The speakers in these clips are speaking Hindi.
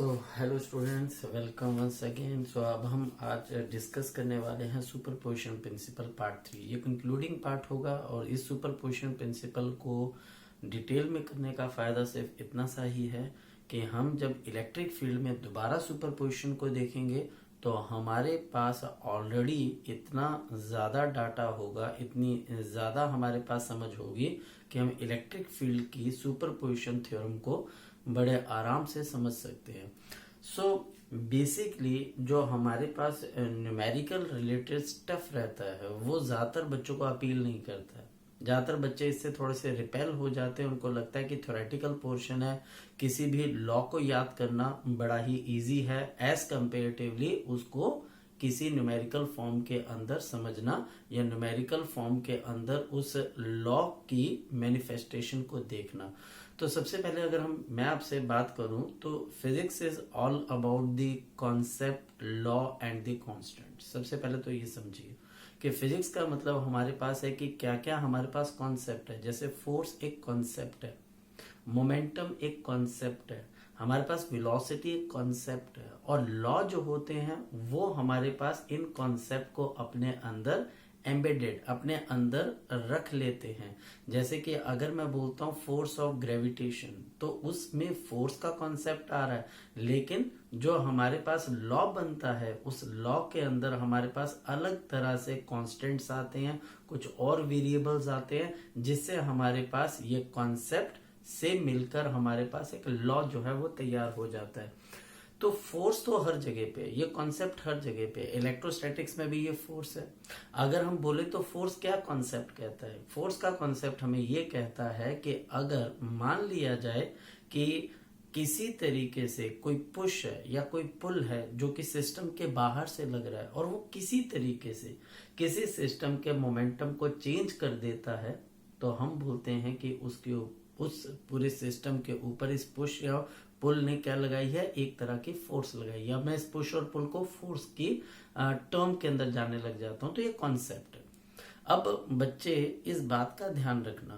सो hello students, welcome once again. So अब हम आज डिस्कस करने वाले हैं सुपरपोजिशन प्रिंसिपल पार्ट 3। ये कंक्लूडिंग पार्ट होगा और इस सुपरपोजिशन प्रिंसिपल को डिटेल में करने का फायदा सिर्फ इतना सा ही है कि हम जब इलेक्ट्रिक फील्ड में दोबारा सुपरपोजिशन को देखेंगे तो हमारे पास ऑलरेडी इतना ज़्यादा डाटा होगा, इतनी ज़्यादा हमारे पास समझ होगी कि हम इलेक्ट्रिक फील्ड की सुपरपोजिशन थ्योरम को बड़े आराम से समझ सकते हैं। सो बेसिकली जो हमारे पास न्यूमेरिकल रिलेटेड स्टफ रहता है वो ज़्यादातर बच्चों को अपील नहीं करता है। ज़्यादातर बच्चे इससे थोड़े से रिपेल हो जाते हैं। उनको लगता है कि थ्योरेटिकल पोर्शन है, किसी भी लॉ को याद करना बड़ा ही इजी है एज कंपेरेटिवली उसको किसी न्यूमेरिकल फॉर्म के अंदर समझना या न्यूमेरिकल फॉर्म के अंदर उस लॉ की मैनिफेस्टेशन को देखना। तो सबसे पहले अगर मैं आपसे बात करूं तो physics is all about the concept, law and the constant. सबसे पहले तो ये समझिए कि फिजिक्स का मतलब हमारे पास है कि क्या क्या हमारे पास कॉन्सेप्ट है। जैसे फोर्स एक कॉन्सेप्ट है, मोमेंटम एक कॉन्सेप्ट है, हमारे पास वेलोसिटी एक कॉन्सेप्ट है, और लॉ जो होते हैं वो हमारे पास इन कॉन्सेप्ट को अपने अंदर एम्बेडेड, अपने अंदर रख लेते हैं। जैसे कि अगर मैं बोलता हूँ फोर्स ऑफ ग्रेविटेशन तो उसमें फोर्स का कॉन्सेप्ट आ रहा है, लेकिन जो हमारे पास लॉ बनता है उस लॉ के अंदर हमारे पास अलग तरह से कॉन्स्टेंट्स आते हैं, कुछ और वेरिएबल्स आते हैं, जिससे हमारे पास ये कॉन्सेप्ट से मिलकर हमारे पास एक लॉ जो है वो तैयार हो जाता है। तो फोर्स तो हर जगह पे, ये कॉन्सेप्ट हर जगह पे, इलेक्ट्रोस्टैटिक्स में भी ये फोर्स है। अगर हम बोले तो फोर्स क्या कॉन्सेप्ट कहता है, फोर्स का कॉन्सेप्ट हमें ये कहता है कि अगर मान लिया जाए कि किसी तरीके से कोई पुश है या कोई पुल है जो कि सिस्टम के बाहर से लग रहा है और वो किसी तरीके से किसी सिस्टम के मोमेंटम को चेंज कर देता है, तो हम बोलते हैं कि उस पूरे सिस्टम के ऊपर इस पुश या पुल ने क्या लगाई है, एक तरह की फोर्स लगाई है। अब मैं इस पुश और पुल को फोर्स की टर्म के अंदर जाने लग जाता हूं, तो ये कॉन्सेप्ट है। अब बच्चे इस बात का ध्यान रखना,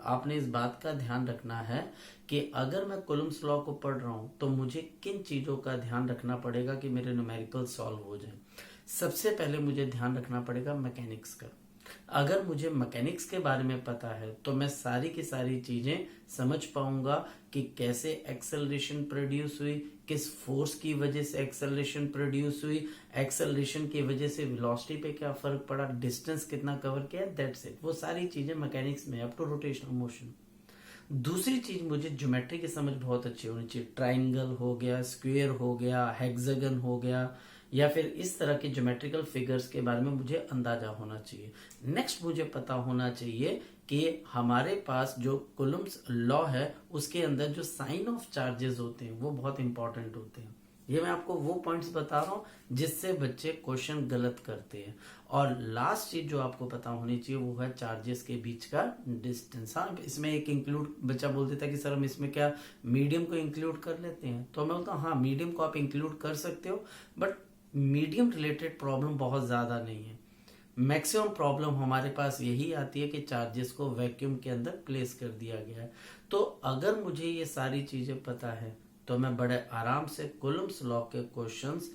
आपने इस बात का ध्यान रखना है कि अगर मैं कूलम्ब्स लॉ को पढ़ रहा हूं तो मुझे किन चीजों का ध्यान रखना पड़ेगा कि मेरे न्यूमेरिकल सॉल्व हो जाए। सबसे पहले मुझे ध्यान रखना पड़ेगा मैकेनिक्स का। अगर मुझे मैकेनिक्स के बारे में पता है तो मैं सारी की सारी चीजें समझ पाऊंगा कि कैसे एक्सेलरेशन प्रोड्यूस हुई, किस फोर्स की वजह से एक्सेलरेशन प्रोड्यूस हुई, एक्सेलरेशन की वजह से वेलोसिटी पे क्या फर्क पड़ा, डिस्टेंस कितना कवर किया, दैट्स इट। वो सारी चीजें मैकेनिक्स में अप टू रोटेशनल मोशन। दूसरी चीज, मुझे ज्योमेट्री की समझ बहुत अच्छी होनी चाहिए। ट्राइंगल हो गया, स्क्वायर हो गया, हेक्सागन हो गया, या फिर इस तरह के ज्योमेट्रिकल फिगर्स के बारे में मुझे अंदाजा होना चाहिए। नेक्स्ट मुझे पता होना चाहिए कि हमारे पास जो कूलम्ब्स लॉ है उसके अंदर जो साइन ऑफ चार्जेस होते हैं वो बहुत इंपॉर्टेंट होते हैं। ये मैं आपको वो पॉइंट्स बता रहा हूं जिससे बच्चे क्वेश्चन गलत करते हैं। और लास्ट चीज जो आपको पता होनी चाहिए वो है चार्जेस के बीच का डिस्टेंस। हाँ, इसमें एक इंक्लूड, बच्चा बोल देता है कि सर हम इसमें क्या मीडियम को इंक्लूड कर लेते हैं, तो मैं बोलता हूँ हाँ, मीडियम को आप इंक्लूड कर सकते हो, बट मीडियम रिलेटेड प्रॉब्लम बहुत ज्यादा नहीं है। मैक्सिमम प्रॉब्लम हमारे पास यही आती है कि चार्जेस को वैक्यूम के अंदर प्लेस कर दिया गया है। तो अगर मुझे ये सारी चीजें पता है तो मैं बड़े आराम से कूलम्ब्स लॉ के क्वेश्चंस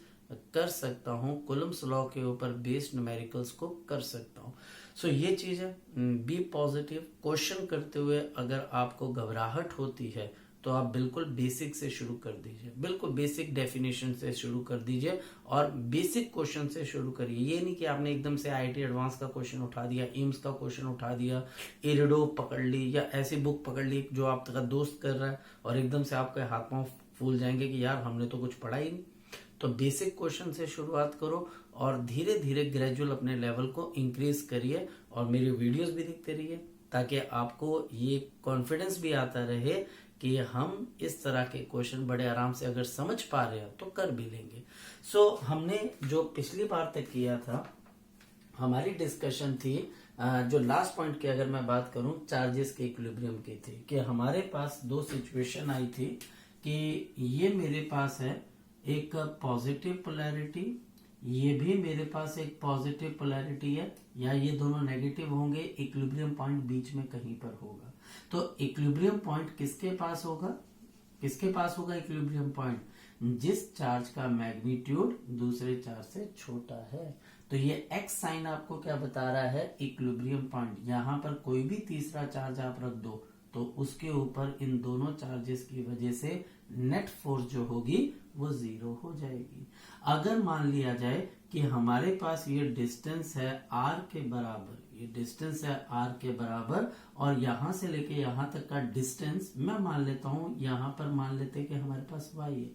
कर सकता हूँ, कूलम्ब्स लॉ के ऊपर बेस्ड न्यूमेरिकल्स को कर सकता हूँ। सो ये चीज है, बी पॉजिटिव। क्वेश्चन करते हुए अगर आपको घबराहट होती है तो आप बिल्कुल बेसिक से शुरू कर दीजिए, बिल्कुल बेसिक डेफिनेशन से शुरू कर दीजिए और बेसिक क्वेश्चन से शुरू करिए। ये नहीं कि आपने एकदम से आईआईटी एडवांस का क्वेश्चन उठा दिया, एम्स का क्वेश्चन उठा दिया, इरिडो पकड़ ली या ऐसी बुक पकड़ ली जो आपका दोस्त कर रहा है और एकदम से आपके हाथ पांव फूल जाएंगे कि यार हमने तो कुछ पढ़ा ही नहीं। तो बेसिक क्वेश्चन से शुरुआत करो और धीरे धीरे ग्रेजुअल अपने लेवल को इंक्रीज करिए और मेरी वीडियोस भी देखते रहिए ताकि आपको ये कॉन्फिडेंस भी आता रहे कि हम इस तरह के क्वेश्चन बड़े आराम से अगर समझ पा रहे हो तो कर भी लेंगे। सो हमने जो पिछली बार तक किया था, हमारी डिस्कशन थी जो लास्ट पॉइंट की अगर मैं बात करूं चार्जेस के इक्विलिब्रियम की थी, कि हमारे पास दो सिचुएशन आई थी कि ये मेरे पास है एक पॉजिटिव पोलैरिटी, ये भी मेरे पास एक पॉजिटिव पोलैरिटी है, या ये दोनों नेगेटिव होंगे, इक्विलिब्रियम पॉइंट बीच में कहीं पर होगा। तो इक्विलिब्रियम पॉइंट किसके पास होगा, किसके पास होगा इक्विलिब्रियम पॉइंट, जिस चार्ज का मैग्नीट्यूड दूसरे चार्ज से छोटा है। तो ये एक्स साइन आपको क्या बता रहा है, इक्विलिब्रियम पॉइंट। यहाँ पर कोई भी तीसरा चार्ज आप रख दो तो उसके ऊपर इन दोनों चार्जेस की वजह से नेट फोर्स जो होगी वो 0 हो जाएगी। अगर मान लिया जाए कि हमारे पास ये डिस्टेंस है r के बराबर, ये डिस्टेंस है r के बराबर, और यहां से लेके यहां तक का डिस्टेंस मैं मान लेता हूं, यहां पर मान लेते हैं कि हमारे पास y है,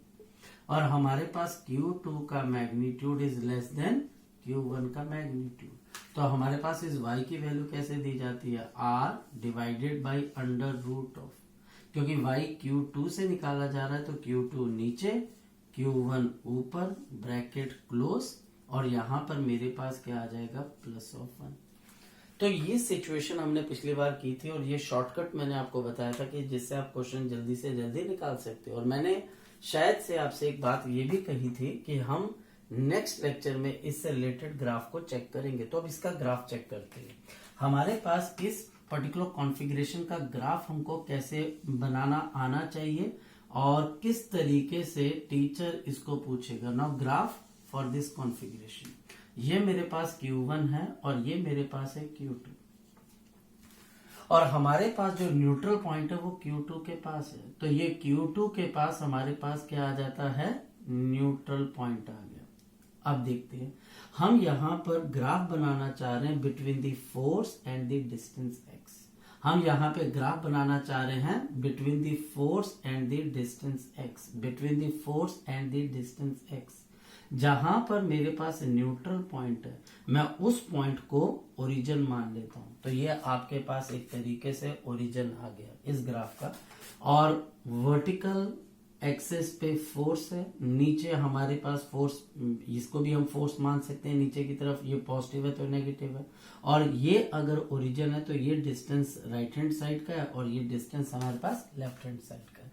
और हमारे पास Q2 का magnitude is less than Q1 का मैग्नीट्यूड। तो हमारे पास इस y की वैल्यू कैसे दी जाती है, r divided by under root of, क्योंकि y Q2 से निकाला जा रहा है तो Q2 नीचे, Q1 ऊपर, ब्रैकेट क्लोज, और यहां पर मेरे पास क्या आ जाएगा, +1। तो ये सिचुएशन हमने पिछली बार की थी, और ये शॉर्टकट मैंने आपको बताया था कि जिससे आप क्वेश्चन जल्दी से जल्दी निकाल सकते हो। और मैंने शायद से आपसे एक बात ये भी कही थी कि हम नेक्स्ट लेक्चर में इससे रिलेटेड ग्राफ को चेक करेंगे। तो अब इसका ग्राफ चेक करते हैं। हमारे पास इस पर्टिकुलर कॉन्फ़िगरेशन का ग्राफ हमको कैसे बनाना आना चाहिए और किस तरीके से टीचर इसको पूछेगा। Now graph for this configuration, ये मेरे पास Q1 है और ये मेरे पास है Q2, और हमारे पास जो न्यूट्रल पॉइंट है वो Q2 के पास है। तो ये Q2 के पास हमारे पास क्या आ जाता है, न्यूट्रल पॉइंट आ गया। अब देखते हैं, हम यहाँ पर ग्राफ बनाना चाह रहे हैं between the force and the distance x। हम यहाँ पे ग्राफ बनाना चाह रहे हैं between the force and the distance x, between the force and the distance x। जहां पर मेरे पास न्यूट्रल पॉइंट है, मैं उस पॉइंट को ओरिजिन मान लेता हूं। तो ये आपके पास एक तरीके से ओरिजिन आ गया इस ग्राफ का, और वर्टिकल एक्सेस पे फोर्स है, नीचे हमारे पास फोर्स, इसको भी हम फोर्स मान सकते हैं, नीचे की तरफ ये पॉजिटिव है तो नेगेटिव है, और ये अगर ओरिजिन है तो ये डिस्टेंस राइट हैंड साइड का है और ये डिस्टेंस हमारे पास लेफ्ट हैंड साइड का है।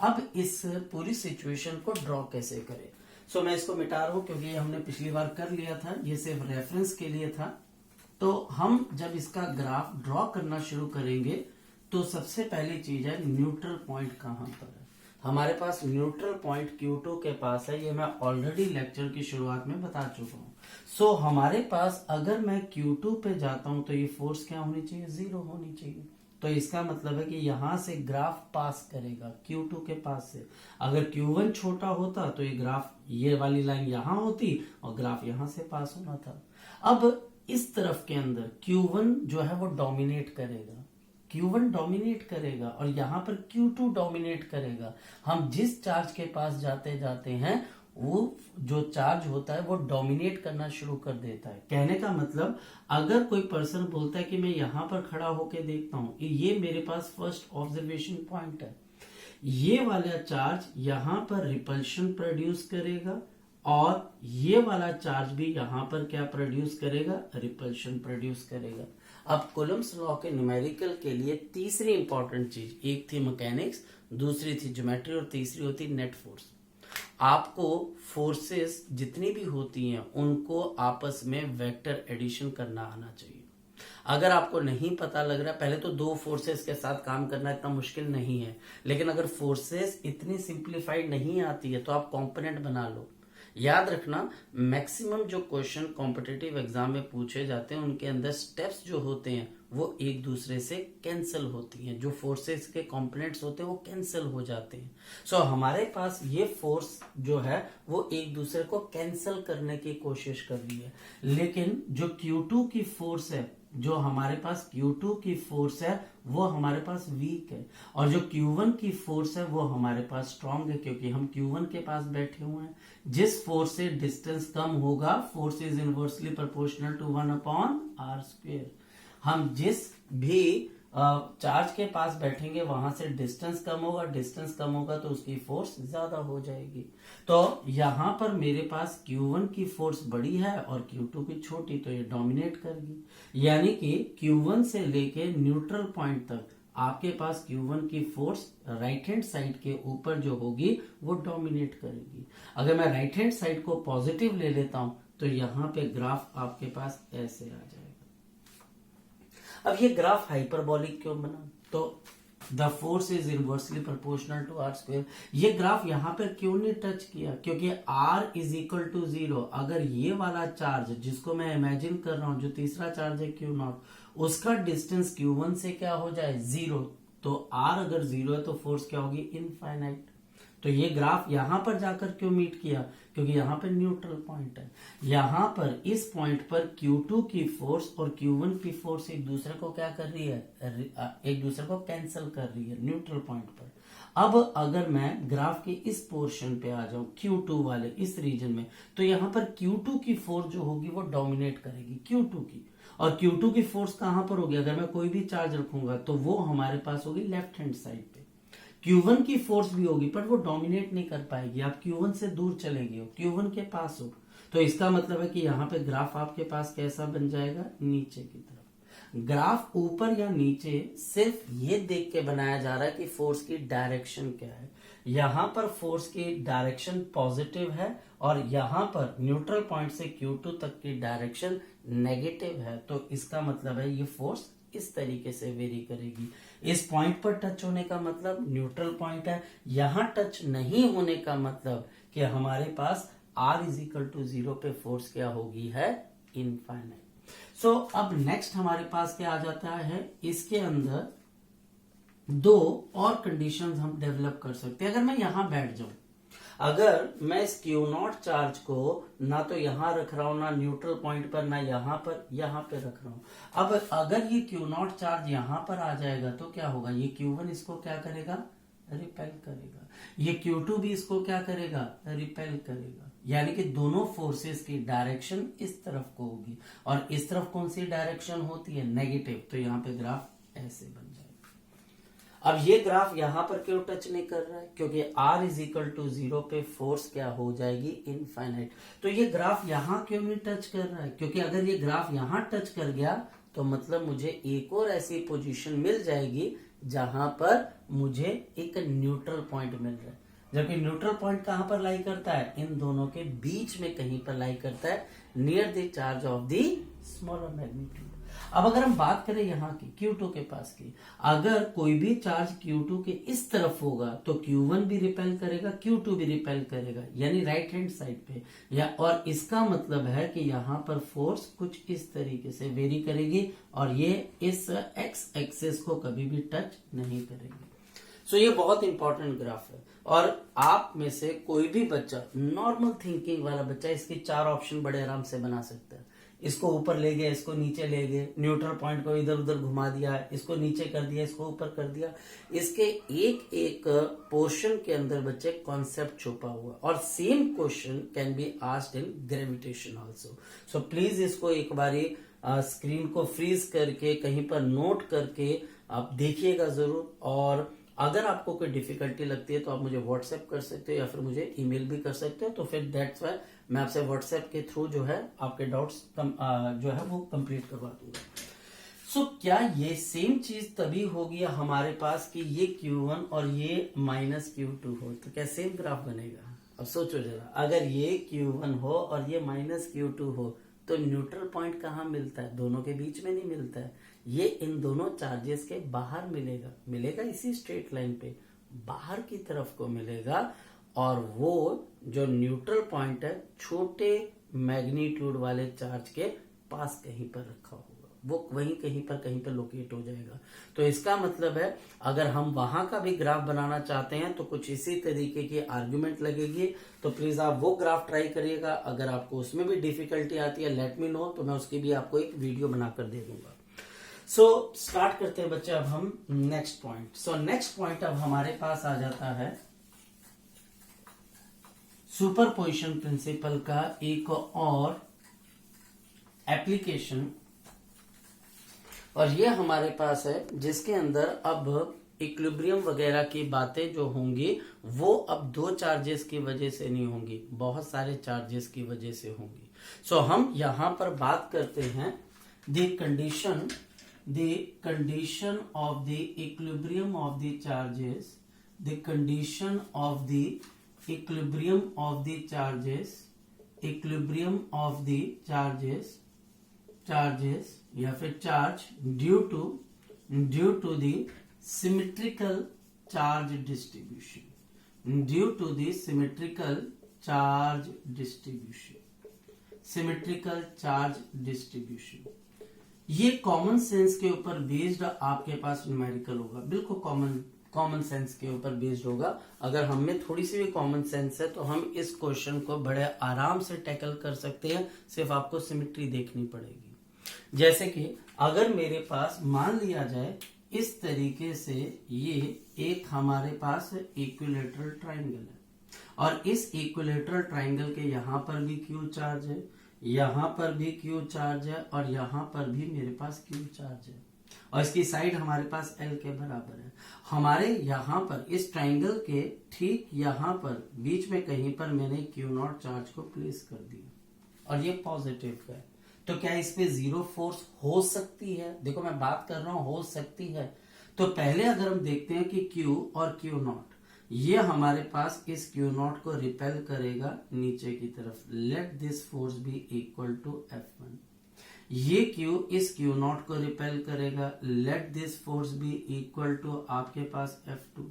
अब इस पूरी सिचुएशन को ड्रॉ कैसे करें। सो मैं इसको मिटा रहा हूं क्योंकि ये हमने पिछली बार कर लिया था, ये सिर्फ रेफरेंस के लिए था। तो हम जब इसका ग्राफ ड्रॉ करना शुरू करेंगे तो सबसे पहली चीज है न्यूट्रल पॉइंट कहां पर है। हमारे पास न्यूट्रल पॉइंट Q2 के पास है, ये मैं ऑलरेडी लेक्चर की शुरुआत में बता चुका हूं। सो हमारे पास अगर मैं Q2 पे जाता हूं तो ये फोर्स क्या होनी चाहिए, 0 होनी चाहिए। तो इसका मतलब है कि यहां से ग्राफ पास करेगा Q2 के पास से। अगर Q1 छोटा होता तो ये ग्राफ, ये वाली लाइन यहां होती और ग्राफ यहां से पास होना था। अब इस तरफ के अंदर Q1 जो है वो डोमिनेट करेगा, Q1 डोमिनेट करेगा और यहां पर Q2 डोमिनेट करेगा। हम जिस चार्ज के पास जाते जाते हैं वो जो चार्ज होता है वो डोमिनेट करना शुरू कर देता है। कहने का मतलब, अगर कोई पर्सन बोलता है कि मैं यहां पर खड़ा होकर देखता हूं, ये मेरे पास फर्स्ट ऑब्जर्वेशन पॉइंट है, ये वाला चार्ज यहां पर रिपल्शन प्रोड्यूस करेगा और ये वाला चार्ज भी यहां पर क्या प्रोड्यूस करेगा, रिपल्शन प्रोड्यूस करेगा। अब कूलम्ब्स लॉ के न्यूमेरिकल के लिए तीसरी इंपॉर्टेंट चीज, एक थी मैकेनिक्स, दूसरी थी ज्योमेट्री और तीसरी होती नेट फोर्स। आपको फोर्सेस जितनी भी होती हैं उनको आपस में वेक्टर एडिशन करना आना चाहिए। अगर आपको नहीं पता लग रहा, पहले तो दो फोर्सेस के साथ काम करना इतना मुश्किल नहीं है, लेकिन अगर फोर्सेस इतनी सिंप्लीफाइड नहीं आती है तो आप कंपोनेंट बना लो। याद रखना, मैक्सिमम जो क्वेश्चन कॉम्पिटिटिव एग्जाम में पूछे जाते हैं उनके अंदर स्टेप्स जो होते हैं वो एक दूसरे से कैंसिल होती हैं। जो फोर्सेस के कंपोनेंट्स होते हैं वो कैंसिल हो जाते हैं। सो हमारे पास ये फोर्स जो है वो एक दूसरे को कैंसिल करने की कोशिश कर रही है, लेकिन जो Q2 की फोर्स है, जो हमारे पास Q2 की फोर्स है वो हमारे पास वीक है, और जो Q1 की फोर्स है वो हमारे पास स्ट्रांग है, क्योंकि हम Q1 के पास बैठे हुए हैं। जिस फोर्स से डिस्टेंस कम होगा, force is inversely proportional to 1/r²। हम जिस भी चार्ज के पास बैठेंगे वहां से डिस्टेंस कम होगा, डिस्टेंस कम होगा तो उसकी फोर्स ज्यादा हो जाएगी। तो यहां पर मेरे पास Q1 की फोर्स बड़ी है और Q2 की छोटी, तो ये डोमिनेट करेगी। यानी कि Q1 से लेके न्यूट्रल पॉइंट तक आपके पास Q1 की फोर्स राइट हैंड साइड के ऊपर जो होगी वो डोमिनेट करेगी। अगर मैं राइट हैंड साइड को पॉजिटिव ले लेता हूं तो यहाँ पे ग्राफ आपके पास ऐसे आ जाएगा। अब ये ग्राफ हाइपरबोलिक क्यों बना, तो the force is inversely proportional to R square. ये ग्राफ यहां पर क्यों नहीं टच किया, क्योंकि आर इज इक्वल टू 0। अगर ये वाला चार्ज जिसको मैं इमेजिन कर रहा हूं, जो तीसरा चार्ज है क्यू नॉट, उसका डिस्टेंस Q1 से क्या हो जाए 0, तो आर अगर 0 है तो फोर्स क्या होगी इनफाइनाइट। तो ये ग्राफ यहां पर जाकर क्यों मीट किया, क्योंकि यहां पर न्यूट्रल पॉइंट है। यहां पर इस पॉइंट पर Q2 की फोर्स और Q1 की फोर्स एक दूसरे को क्या कर रही है, एक दूसरे को कैंसिल कर रही है न्यूट्रल पॉइंट पर। अब अगर मैं ग्राफ के इस पोर्शन पे आ जाऊं Q2 वाले इस रीजन में, तो यहां पर Q2 की फोर्स जो होगी वो डोमिनेट करेगी Q2 की। और Q2 की फोर्स कहां पर होगी, अगर मैं कोई भी चार्ज रखूंगा तो वो हमारे पास होगी लेफ्ट हैंड साइड पे। Q1 की फोर्स भी होगी पर वो डोमिनेट नहीं कर पाएगी, आप Q1 से दूर चले गए हो, Q1 के पास हो, तो इसका मतलब है कि यहाँ पे ग्राफ आपके पास कैसा बन जाएगा, नीचे की तरफ। ग्राफ ऊपर या नीचे सिर्फ ये देख के बनाया जा रहा है कि फोर्स की डायरेक्शन क्या है। यहां पर फोर्स की डायरेक्शन पॉजिटिव है और यहां पर न्यूट्रल पॉइंट से Q2 तक की डायरेक्शन नेगेटिव है, तो इसका मतलब है ये फोर्स इस तरीके से वेरी करेगी। इस पॉइंट पर टच होने का मतलब न्यूट्रल पॉइंट है, यहां टच नहीं होने का मतलब कि हमारे पास R इज इक्वल टू 0 पे फोर्स क्या होगी है इनफाइनाइट। सो अब नेक्स्ट हमारे पास क्या आ जाता है, इसके अंदर दो और कंडीशंस हम डेवलप कर सकते हैं। अगर मैं यहां बैठ जाऊं, अगर मैं इस Q0 चार्ज को ना तो यहां रख रहा हूं, ना न्यूट्रल पॉइंट पर, ना यहां पे रख रहा हूं। अब अगर ये Q0 चार्ज यहां पर आ जाएगा तो क्या होगा, ये Q1 इसको क्या करेगा, रिपेल करेगा, ये Q2 भी इसको क्या करेगा, रिपेल करेगा। यानी कि दोनों फोर्सेस की डायरेक्शन इस तरफ को होगी और इस तरफ कौन सी डायरेक्शन होती है, नेगेटिव। तो यहाँ पे ग्राफ ऐसे बन जाएगा। अब ये ग्राफ यहां पर क्यों टच नहीं कर रहा है, क्योंकि R इज इक्वल टू 0 पे फोर्स क्या हो जाएगी इनफाइनाइट। तो ये ग्राफ यहां क्यों नहीं टच कर रहा है, क्योंकि अगर ये ग्राफ यहां टच कर गया तो मतलब मुझे एक और ऐसी पोजीशन मिल जाएगी जहां पर मुझे एक न्यूट्रल पॉइंट मिल रहा है। जबकि न्यूट्रल पॉइंट कहां पर लाई करता है, इन दोनों के बीच में कहीं पर लाई करता है, near the charge of the smaller magnitude. अब अगर हम बात करें यहाँ की Q2 के पास की, अगर कोई भी चार्ज Q2 के इस तरफ होगा तो Q1 भी रिपेल करेगा, Q2 भी रिपेल करेगा, यानी राइट हैंड साइड पे या, और इसका मतलब है कि यहाँ पर फोर्स कुछ इस तरीके से वेरी करेगी और ये इस एक्स एक्सिस को कभी भी टच नहीं करेगी। सो ये बहुत इंपॉर्टेंट ग्राफ है और आप में से कोई भी बच्चा, नॉर्मल थिंकिंग वाला बच्चा, इसकी 4 ऑप्शन बड़े आराम से बना सकता है। इसको ऊपर ले गए, इसको नीचे ले गए, न्यूट्रल पॉइंट को इधर उधर घुमा दिया, इसको नीचे कर दिया, इसको ऊपर कर दिया। इसके एक एक पोर्शन के अंदर बच्चे कॉन्सेप्ट छुपा हुआ, और same question can be asked in gravitation also. So please इसको एक बारी स्क्रीन को फ्रीज करके कहीं पर नोट करके आप देखिएगा जरूर। और अगर आपको कोई डिफिकल्टी लगती है तो आप मुझे व्हाट्सएप कर सकते हो या फिर मुझे ईमेल भी कर सकते हो, तो फिर दैट्स वाई मैं आपसे व्हाट्सएप के थ्रू जो है आपके डाउट्स जो है वो कंप्लीट करवा दूंगा। सो क्या ये सेम चीज तभी होगी हमारे पास कि ये Q1 और ये माइनस Q2 हो, तो क्या सेम ग्राफ बनेगा? अब सोचो जरा, अगर ये Q1 हो और ये माइनस Q2 हो तो न्यूट्रल पॉइंट कहाँ मिलता है? दोनों के बीच में नहीं मिलता है, ये इन दोनों चार्जेस के बाहर मिलेगा इसी स्ट्रेट लाइन पे बाहर की तरफ को मिलेगा। और वो जो न्यूट्रल पॉइंट है छोटे मैग्नीट्यूड वाले चार्ज के पास कहीं पर रखा होगा, वो वहीं कहीं पर लोकेट हो जाएगा। तो इसका मतलब है अगर हम वहां का भी ग्राफ बनाना चाहते हैं तो कुछ इसी तरीके की आर्गुमेंट लगेगी। तो प्लीज आप वो ग्राफ ट्राई करिएगा। अगर आपको उसमें भी डिफिकल्टी आती है लेट मी नो, तो मैं उसकी भी आपको एक वीडियो बनाकर दे दूंगा। सो स्टार्ट करते हैं बच्चे अब हम next point. So next point अब हमारे पास आ जाता है सुपरपोजिशन प्रिंसिपल का एक और एप्लीकेशन, और ये हमारे पास है जिसके अंदर अब इक्विलिब्रियम वगैरह की बातें जो होंगी वो अब 2 चार्जेस की वजह से नहीं होंगी, बहुत सारे चार्जेस की वजह से होंगी। सो हम यहां पर बात करते हैं the condition of the equilibrium of the charges, the condition of the equilibrium of the charges या फिर charge due to the symmetrical charge distribution, due to the symmetrical charge distribution, ये कॉमन सेंस के ऊपर बेस्ड आपके पास न्यूमेरिकल होगा, बिल्कुल कॉमन सेंस के ऊपर बेस्ड होगा। अगर हम में थोड़ी सी भी कॉमन सेंस है तो हम इस क्वेश्चन को बड़े आराम से टैकल कर सकते हैं, सिर्फ आपको सिमेट्री देखनी पड़ेगी। जैसे कि अगर मेरे पास मान लिया जाए इस तरीके से ये एक हमारे पास इक्विलेटरल ट्राइंगल है और इस इक्विलेटरल ट्राइंगल के यहाँ पर भी क्यू चार्ज है, यहाँ पर भी क्यू चार्ज है और यहाँ पर भी मेरे पास क्यू चार्ज है और इसकी साइड हमारे पास L के बराबर है। हमारे यहाँ पर इस ट्राइंगल के ठीक यहाँ पर बीच में कहीं पर मैंने क्यू नॉट चार्ज को प्लेस कर दिया और ये पॉजिटिव है, तो क्या इस पे जीरो फोर्स हो सकती है? देखो मैं बात कर रहा हूं हो सकती है। तो पहले अगर हम देखते हैं कि Q और Q नॉट, ये हमारे पास इस Q नॉट को रिपेल करेगा नीचे की तरफ। Let this force be equal to F1। ये Q इस Q नॉट को रिपेल करेगा। Let this force be equal to आपके पास F2।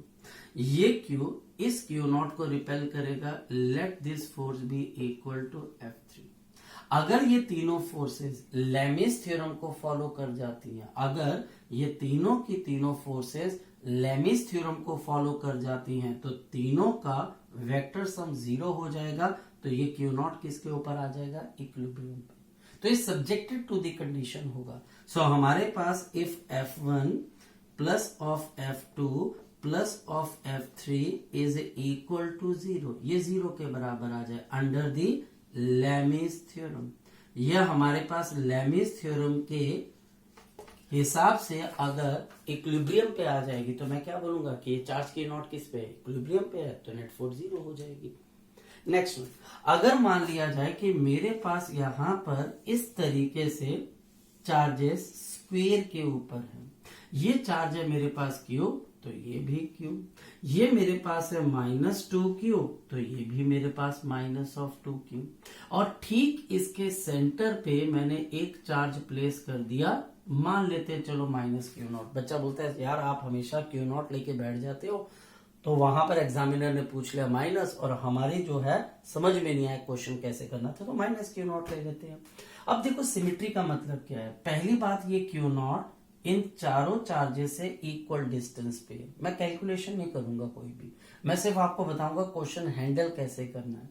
ये Q इस Q नॉट को रिपेल करेगा। Let this force be equal to F3। अगर ये तीनों फोर्सेस लेमिस थ्योरम को फॉलो कर जाती हैं, अगर ये तीनों की तीनों फोर्सेस लेमिस थ्योरम को फॉलो कर जाती हैं तो तीनों का वेक्टर सम जीरो हो जाएगा। तो ये क्यू नॉट किसके ऊपर आ जाएगा? इक्विलिब्रियम पे। तो ये सब्जेक्टेड टू द कंडीशन होगा। सो हमारे पास if F1 plus of F2 plus of F3 is equal to zero, ये जीरो के बराबर आ जाए अंडर दी लेमिस थ्योरम। यह हमारे पास लेमिस थ्योरम के हिसाब से अगर इक्विलिब्रियम पे आ जाएगी तो मैं क्या बोलूंगा कि ये चार्ज की नॉट किस पे है? इक्विलिब्रियम पे है, तो नेट फोर्स जीरो हो जाएगी। नेक्स्ट, अगर मान लिया जाए कि मेरे पास यहां पर इस तरीके से चार्जेस स्क्वायर के ऊपर है, ये चार्ज है मेरे पास क्यू, तो ये भी क्यू, ये मेरे पास है -2q, तो ये भी मेरे पास -2q, और ठीक इसके सेंटर पे मैंने एक चार्ज प्लेस कर दिया, मान लेते हैं चलो -q0। बच्चा बोलता है यार आप हमेशा q0 लेके बैठ जाते हो, तो वहां पर एग्जामिनर ने पूछ लिया माइनस और हमारी जो है समझ में नहीं आया क्वेश्चन कैसे करना था, तो -q0 ले लेते हैं। अब देखो सिमेट्री का मतलब क्या है। पहली बात, ये q0 इन चारों चार्जेस से इक्वल डिस्टेंस पे। मैं कैलकुलेशन नहीं करूंगा कोई भी, मैं सिर्फ आपको बताऊंगा क्वेश्चन हैंडल कैसे करना है।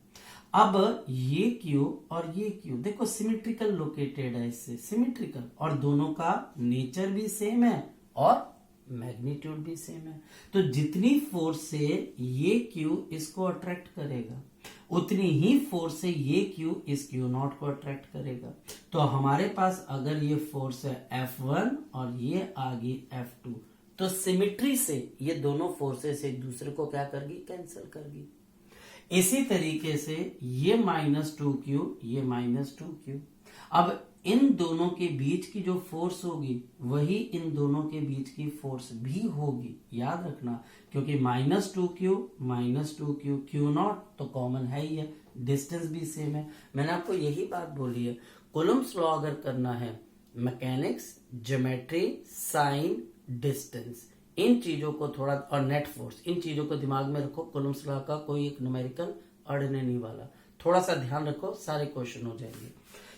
अब ये Q और ये Q देखो सिमेट्रिकल लोकेटेड है, इससे सिमेट्रिकल, और दोनों का नेचर भी सेम है और मैग्नीट्यूड भी सेम है। तो जितनी फोर्स से ये Q इसको अट्रैक्ट करेगा उतनी ही फोर्स से ये Q इस Q0 को अट्रैक्ट करेगा। तो हमारे पास अगर ये फोर्स है F1 और ये आ गई F2, तो सिमेट्री से ये दोनों फोर्सेस एक दूसरे को क्या करगी? कैंसिल करगी। इसी तरीके से ये -2q, ये -2q। अब इन दोनों के बीच की जो फोर्स होगी वही इन दोनों के बीच की फोर्स भी होगी, याद रखना, क्योंकि -2q -2q Q0 तो कॉमन है ही है, डिस्टेंस भी सेम है। मैंने आपको यही बात बोली है, कूलम्ब्स लॉ अगर करना है, मैकेनिक्स, ज्योमेट्री, साइन, डिस्टेंस, इन चीजों को थोड़ा, और नेट फोर्स, इन चीजों को दिमाग में रखो। कूलम्ब्स लॉ का कोई एक न्यूमेरिकल अड़ने नहीं वाला, थोड़ा सा ध्यान रखो, सारे क्वेश्चन हो जाएंगे।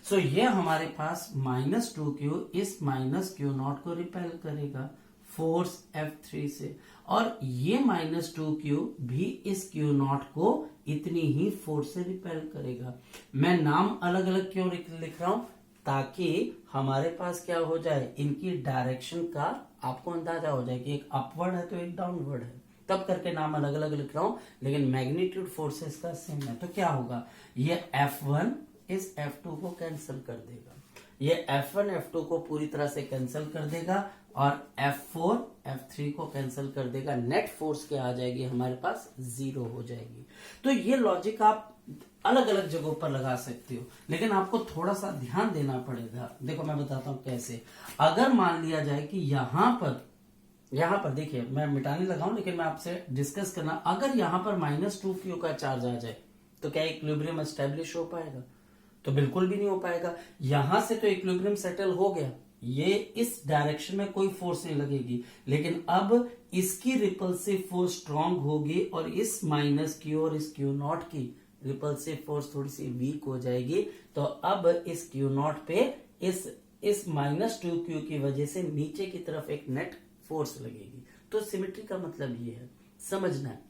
सो ये हमारे पास -2q इस -q0 को रिपेल करेगा फोर्स F3 से, और ये -2q भी इस Q0 को इतनी ही फोर्स से रिपेल करेगा। मैं नाम अलग अलग क्यों लिख रहा हूं? ताकि हमारे पास क्या हो जाए, इनकी डायरेक्शन का आपको अंदाजा हो जाए कि एक अपवर्ड है तो एक डाउनवर्ड है, तब करके नाम अलग अलग लिख रहा हूं, लेकिन मैग्नीट्यूड फोर्सेस का सेम है। तो क्या होगा, ये F1 इस F2 को कैंसिल कर देगा, ये F1 F2 को पूरी तरह से कैंसिल कर देगा और F4 F3 को कैंसिल कर देगा। नेट फोर्स क्या आ जाएगी हमारे पास? जीरो हो जाएगी। तो ये लॉजिक आप अलग अलग जगहों पर लगा सकते हो, लेकिन आपको थोड़ा सा ध्यान देना पड़ेगा। देखो मैं बताता हूं कैसे। अगर मान लिया जाए कि यहां पर देखिए, मैं मिटाने लगा हूं लेकिन मैं आपसे डिस्कस करना, अगर यहां पर -2q का चार्ज आ जाए तो क्या इक्विलिब्रियम एस्टेब्लिश हो पाएगा? तो बिल्कुल भी नहीं हो पाएगा। यहां से तो इक्विलिब्रियम सेटल हो गया, ये इस डायरेक्शन में कोई फोर्स नहीं लगेगी, लेकिन अब इसकी रिपल्सिव फोर्स स्ट्रांग होगी और इस माइनस क्यू और इस क्यू नॉट की रिपल्सिव फोर्स थोड़ी सी वीक हो जाएगी। तो अब इस क्यू नॉट पे इस -2q की वजह से नीचे की तरफ एक नेट फोर्स लगेगी। तो सिमेट्री का मतलब ये है, समझना है।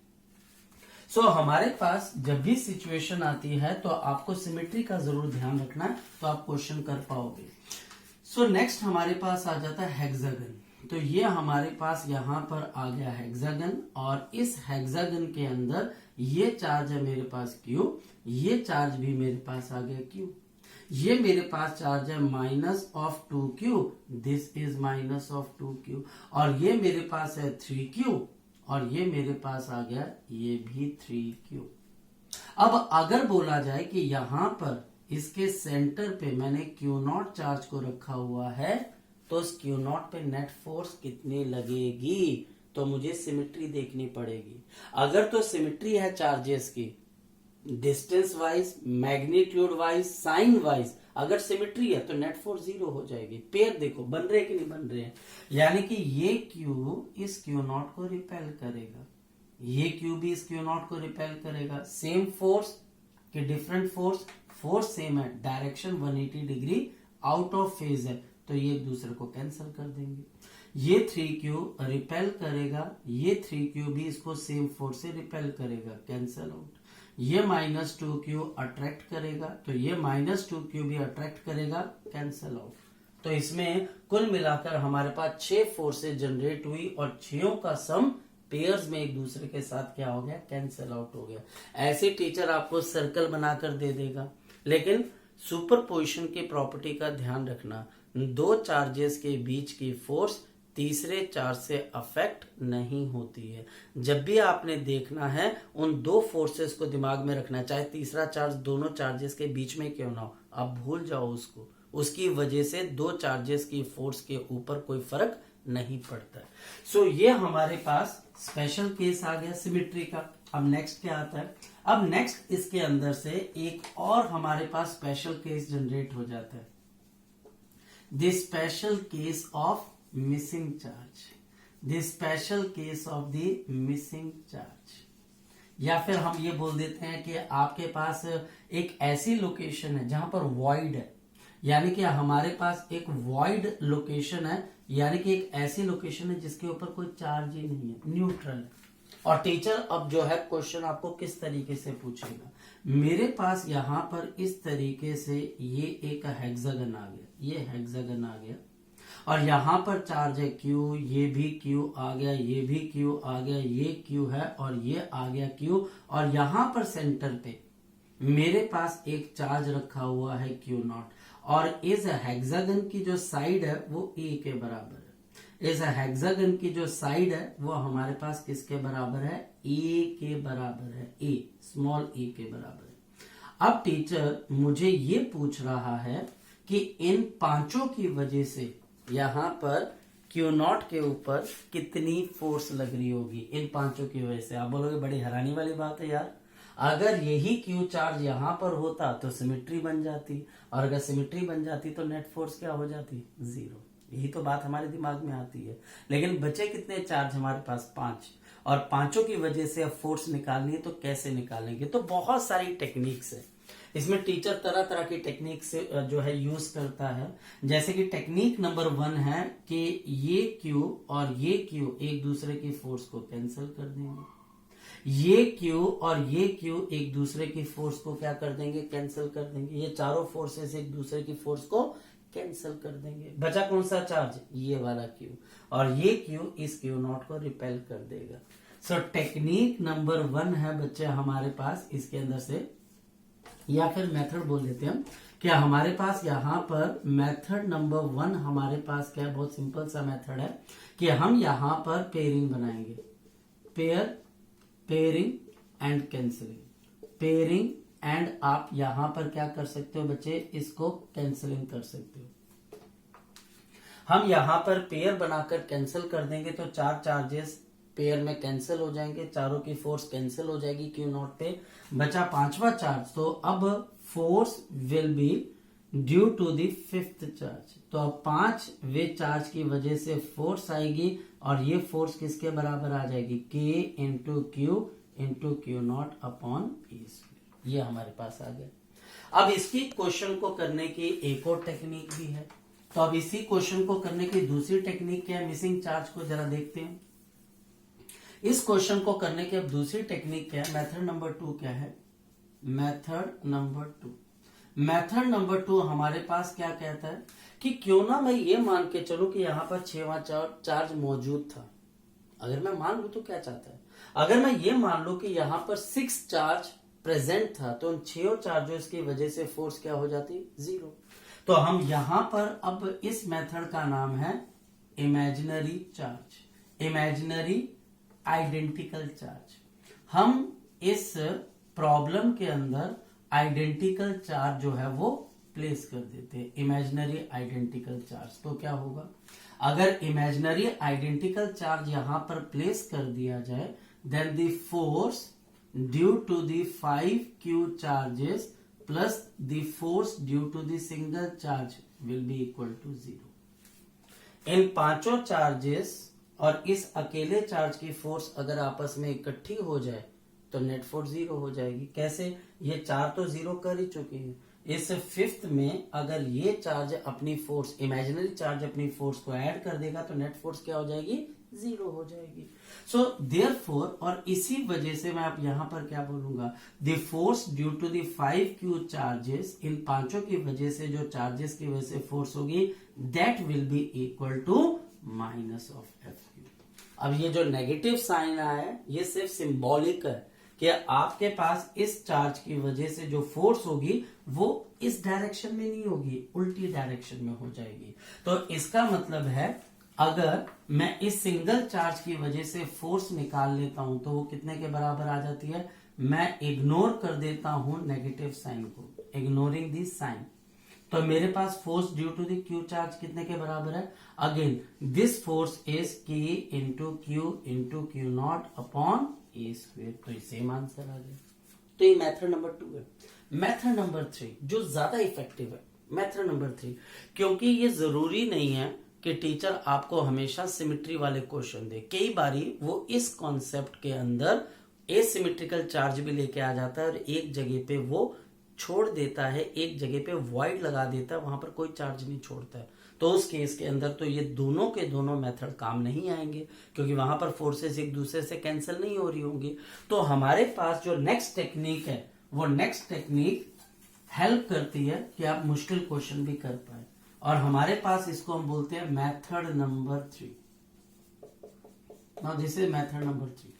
सो हमारे पास जब भी सिचुएशन आती है तो आपको सिमेट्री का जरूर ध्यान रखना है, तो आप क्वेश्चन कर पाओगे। सो नेक्स्ट हमारे पास आ जाता है हेक्सागन। तो ये हमारे पास यहाँ पर आ गया हेक्सागन, और इस हेक्सागन के अंदर ये चार्ज है मेरे पास Q, ये चार्ज भी मेरे पास आ गया Q, ये मेरे पास चार्ज है -2q, दिस इज -2q, और ये मेरे पास है 3q, और ये मेरे पास आ गया ये भी 3q। अब अगर बोला जाए कि यहां पर इसके सेंटर पे मैंने Q0 चार्ज को रखा हुआ है, तो इस Q0 पे नेट फोर्स कितनी लगेगी, तो मुझे सिमेट्री देखनी पड़ेगी। अगर तो सिमेट्री है चार्जेस की distance wise, magnitude wise, sign wise, अगर सिमेट्री है तो नेट फोर्स 0 हो जाएगी। पेयर देखो बन रहे कि नहीं बन रहे हैं, यानी कि ये Q इस Q0 को रिपेल करेगा, ये Q भी इस Q0 को रिपेल करेगा। सेम फोर्स के डिफरेंट फोर्स सेम है, direction 180 degree out of phase है, तो ये एक दूसरे को कैंसिल कर देंगे। ये 3q रिपेल करेगा, ये 3q भी इसको सेम फोर्स से रिपेल करेगा, कैंसिल आउट। ये -2q अट्रैक्ट करेगा, तो ये -2q भी अट्रैक्ट करेगा, कैंसिल आउट। तो इसमें कुल मिलाकर हमारे पास 6 फोर्सेज जनरेट हुई, और 6 का सम पेयर्स में एक दूसरे के साथ क्या हो गया, कैंसिल आउट हो गया। ऐसे टीचर आपको सर्कल बनाकर दे देगा, लेकिन सुपरपोजिशन की प्रॉपर्टी का ध्यान रखना, दो चार्जेस के बीच की फोर्स तीसरे चार्ज से अफेक्ट नहीं होती है। जब भी आपने देखना है उन दो फोर्सेस को दिमाग में रखना है, चाहे तीसरा चार्ज दोनों चार्जेस के बीच में क्यों ना हो, आप भूल जाओ उसको, उसकी वजह से दो चार्जेस की फोर्स के ऊपर कोई फर्क नहीं पड़ता है। सो ये हमारे पास स्पेशल केस आ गया सिमेट्री का। अब नेक्स्ट क्या आता है, अब नेक्स्ट इसके अंदर से एक और हमारे पास स्पेशल केस जनरेट हो जाता है, the special case of missing charge, the special case of the missing charge. या फिर हम ये बोल देते हैं कि आपके पास एक ऐसी लोकेशन है जहां पर वॉइड है, यानी कि हमारे पास एक वॉइड लोकेशन है, यानी कि एक ऐसी लोकेशन है जिसके ऊपर कोई चार्ज ही नहीं है, न्यूट्रल है। और टीचर अब जो है क्वेश्चन आपको किस तरीके से पूछेगा, मेरे पास यहां पर इस तरीके से ये एक हेक्सागन आ गया, ये हेक्सागन आ गया, और यहां पर चार्ज है Q, ये भी Q आ गया, ये भी Q आ गया, ये Q है और ये आ गया Q, और यहां पर सेंटर पे मेरे पास एक चार्ज रखा हुआ है Q0, और इस हेक्सागन की जो साइड है वो A के बराबर है। इस हेक्सागन की जो साइड है वो हमारे पास किसके बराबर है, A के बराबर है, A स्मॉल a के बराबर है। अब टीचर मुझे ये पूछ रहा है कि इन पांचों की वजह से यहां पर Q0 के ऊपर कितनी फोर्स लग रही होगी, इन पांचों की वजह से। आप बोलोगे बड़ी हैरानी वाली बात है यार, अगर यही Q चार्ज यहां पर होता तो सिमेट्री बन जाती, और अगर सिमेट्री बन जाती तो नेट फोर्स क्या हो जाती, 0। यही तो बात हमारे दिमाग में आती है। लेकिन बचे कितने चार्ज हमारे पास, 5, और पांचों की वजह से अब फोर्स निकालनी है, तो कैसे निकालेंगे, तो बहुत सारी टेक्निक्स है इसमें। टीचर तरह तरह की टेक्निक से जो है यूज करता है। जैसे कि टेक्निक नंबर 1 है कि ये Q और ये Q एक दूसरे की फोर्स को कैंसिल कर देंगे, ये Q और ये Q एक दूसरे की फोर्स को क्या कर देंगे, कैंसिल कर देंगे। ये चारों फोर्सेस एक दूसरे की फोर्स को कैंसिल कर देंगे। बचा कौन सा चार्ज, ये वाला Q, और ये Q इस Q0 को रिपेल कर देगा। सो टेक्निक नंबर 1 है बच्चे हमारे पास इसके अंदर से, या फिर मेथड बोल देते हैं हम, क्या हमारे पास यहाँ पर मेथड नंबर 1 हमारे पास क्या है, बहुत सिंपल सा मेथड है कि हम यहाँ पर पेयरिंग बनाएंगे, pairing and cancelling, pairing and आप यहां पर क्या कर सकते हो बच्चे, इसको कैंसिलिंग कर सकते हो। हम यहां पर पेयर बनाकर कैंसिल कर देंगे तो 4 चार्जेस पेयर में कैंसिल हो जाएंगे, चारों की फोर्स कैंसिल हो जाएगी Q0 पे, बचा 5वां चार्ज। तो अब force will be due to the fifth charge. तो अब 5 वे चार्ज की वजह से फोर्स आएगी और ये फोर्स किसके बराबर आ जाएगी, K into Q not upon a square. ये हमारे पास आ गया। अब इसकी क्वेश्चन को करने की एक और टेक्निक भी है। तो अब इसी क्वेश्चन को करने की दूसरी टेक्निक क्या है, मिसिंग चार्ज को जरा देखते हैं। इस क्वेश्चन को करने की अब दूसरी टेक्निक क्या है, मेथड नंबर 2 क्या है, मेथड नंबर 2 हमारे पास क्या कहता है कि क्यों ना मैं ये मान के चलूं कि यहां पर 6वां चार्ज मौजूद था। अगर मैं मान लू तो क्या चाहता है, अगर मैं ये मान लू कि यहां पर 6 चार्ज प्रेजेंट था तो उन 6 चार्जेस की वजह से फोर्स क्या हो जाती, 0। तो हम यहां पर अब इस मेथड का नाम है imaginary charge, imaginary identical charge. हम इस प्रॉब्लम के अंदर आइडेंटिकल चार्ज जो है वो प्लेस कर देते हैं, इमेजिनरी आइडेंटिकल चार्ज। तो क्या होगा, अगर इमेजिनरी आइडेंटिकल चार्ज यहां पर प्लेस कर दिया जाए, then the force due to the 5q charges plus the force due to the single charge will be equal to 0। इन पांचों चार्जेस और इस अकेले चार्ज की फोर्स अगर आपस में इकट्ठी हो जाए तो नेट फोर्स 0 हो जाएगी। कैसे, ये 4 तो 0 कर ही चुके हैं, इस फिफ्थ में अगर ये चार्ज अपनी फोर्स, इमेजिनरी चार्ज अपनी फोर्स को ऐड कर देगा तो नेट फोर्स क्या हो जाएगी, 0 हो जाएगी। सो देयरफॉर, और इसी वजह से मैं अब यहां पर क्या बोलूंगा, the force due to the 5q charges, इन पांचों की वजह से जो चार्जेस की वजह से फोर्स होगी, that will be equal to minus of Fq। अब ये जो नेगेटिव साइन आया है ये सिर्फ सिंबॉलिक है कि आपके पास इस चार्ज की वजह से जो फोर्स होगी वो इस डायरेक्शन में नहीं होगी, उल्टी डायरेक्शन में हो जाएगी। तो इसका मतलब है अगर मैं इस सिंगल चार्ज की वजह से फोर्स निकाल लेता हूं तो वो कितने के बराबर आ जाती है, मैं इग्नोर कर देता हूं नेगेटिव साइन को, इग्नोरिंग दिस साइन, तो मेरे पास force due to the Q charge कितने के बराबर है, again this force is K into Q not upon a square. तो सेम आंसर आ गया। तो ये मेथड नंबर 2 है। मेथड नंबर 3 जो ज्यादा इफेक्टिव है, मेथड नंबर 3, क्योंकि ये जरूरी नहीं है कि टीचर आपको हमेशा सिमेट्री वाले क्वेश्चन दे, कई बारी वो इस कॉन्सेप्ट के अंदर एसिमेट्रिकल चार्ज भी लेके आ जाता है और एक जगह पे वो छोड़ देता है, एक जगह पे वॉइड लगा देता है, वहां पर कोई चार्ज नहीं छोड़ता है। तो उस केस के अंदर तो ये दोनों के दोनों मेथड काम नहीं आएंगे क्योंकि वहां पर फोर्सेस एक दूसरे से कैंसिल नहीं हो रही होंगी। तो हमारे पास जो नेक्स्ट टेक्निक है वो नेक्स्ट टेक्निक हेल्प करती है कि आप मुश्किल क्वेश्चन भी कर पाए, और हमारे पास इसको हम बोलते हैं method number 3। Now this is method number 3।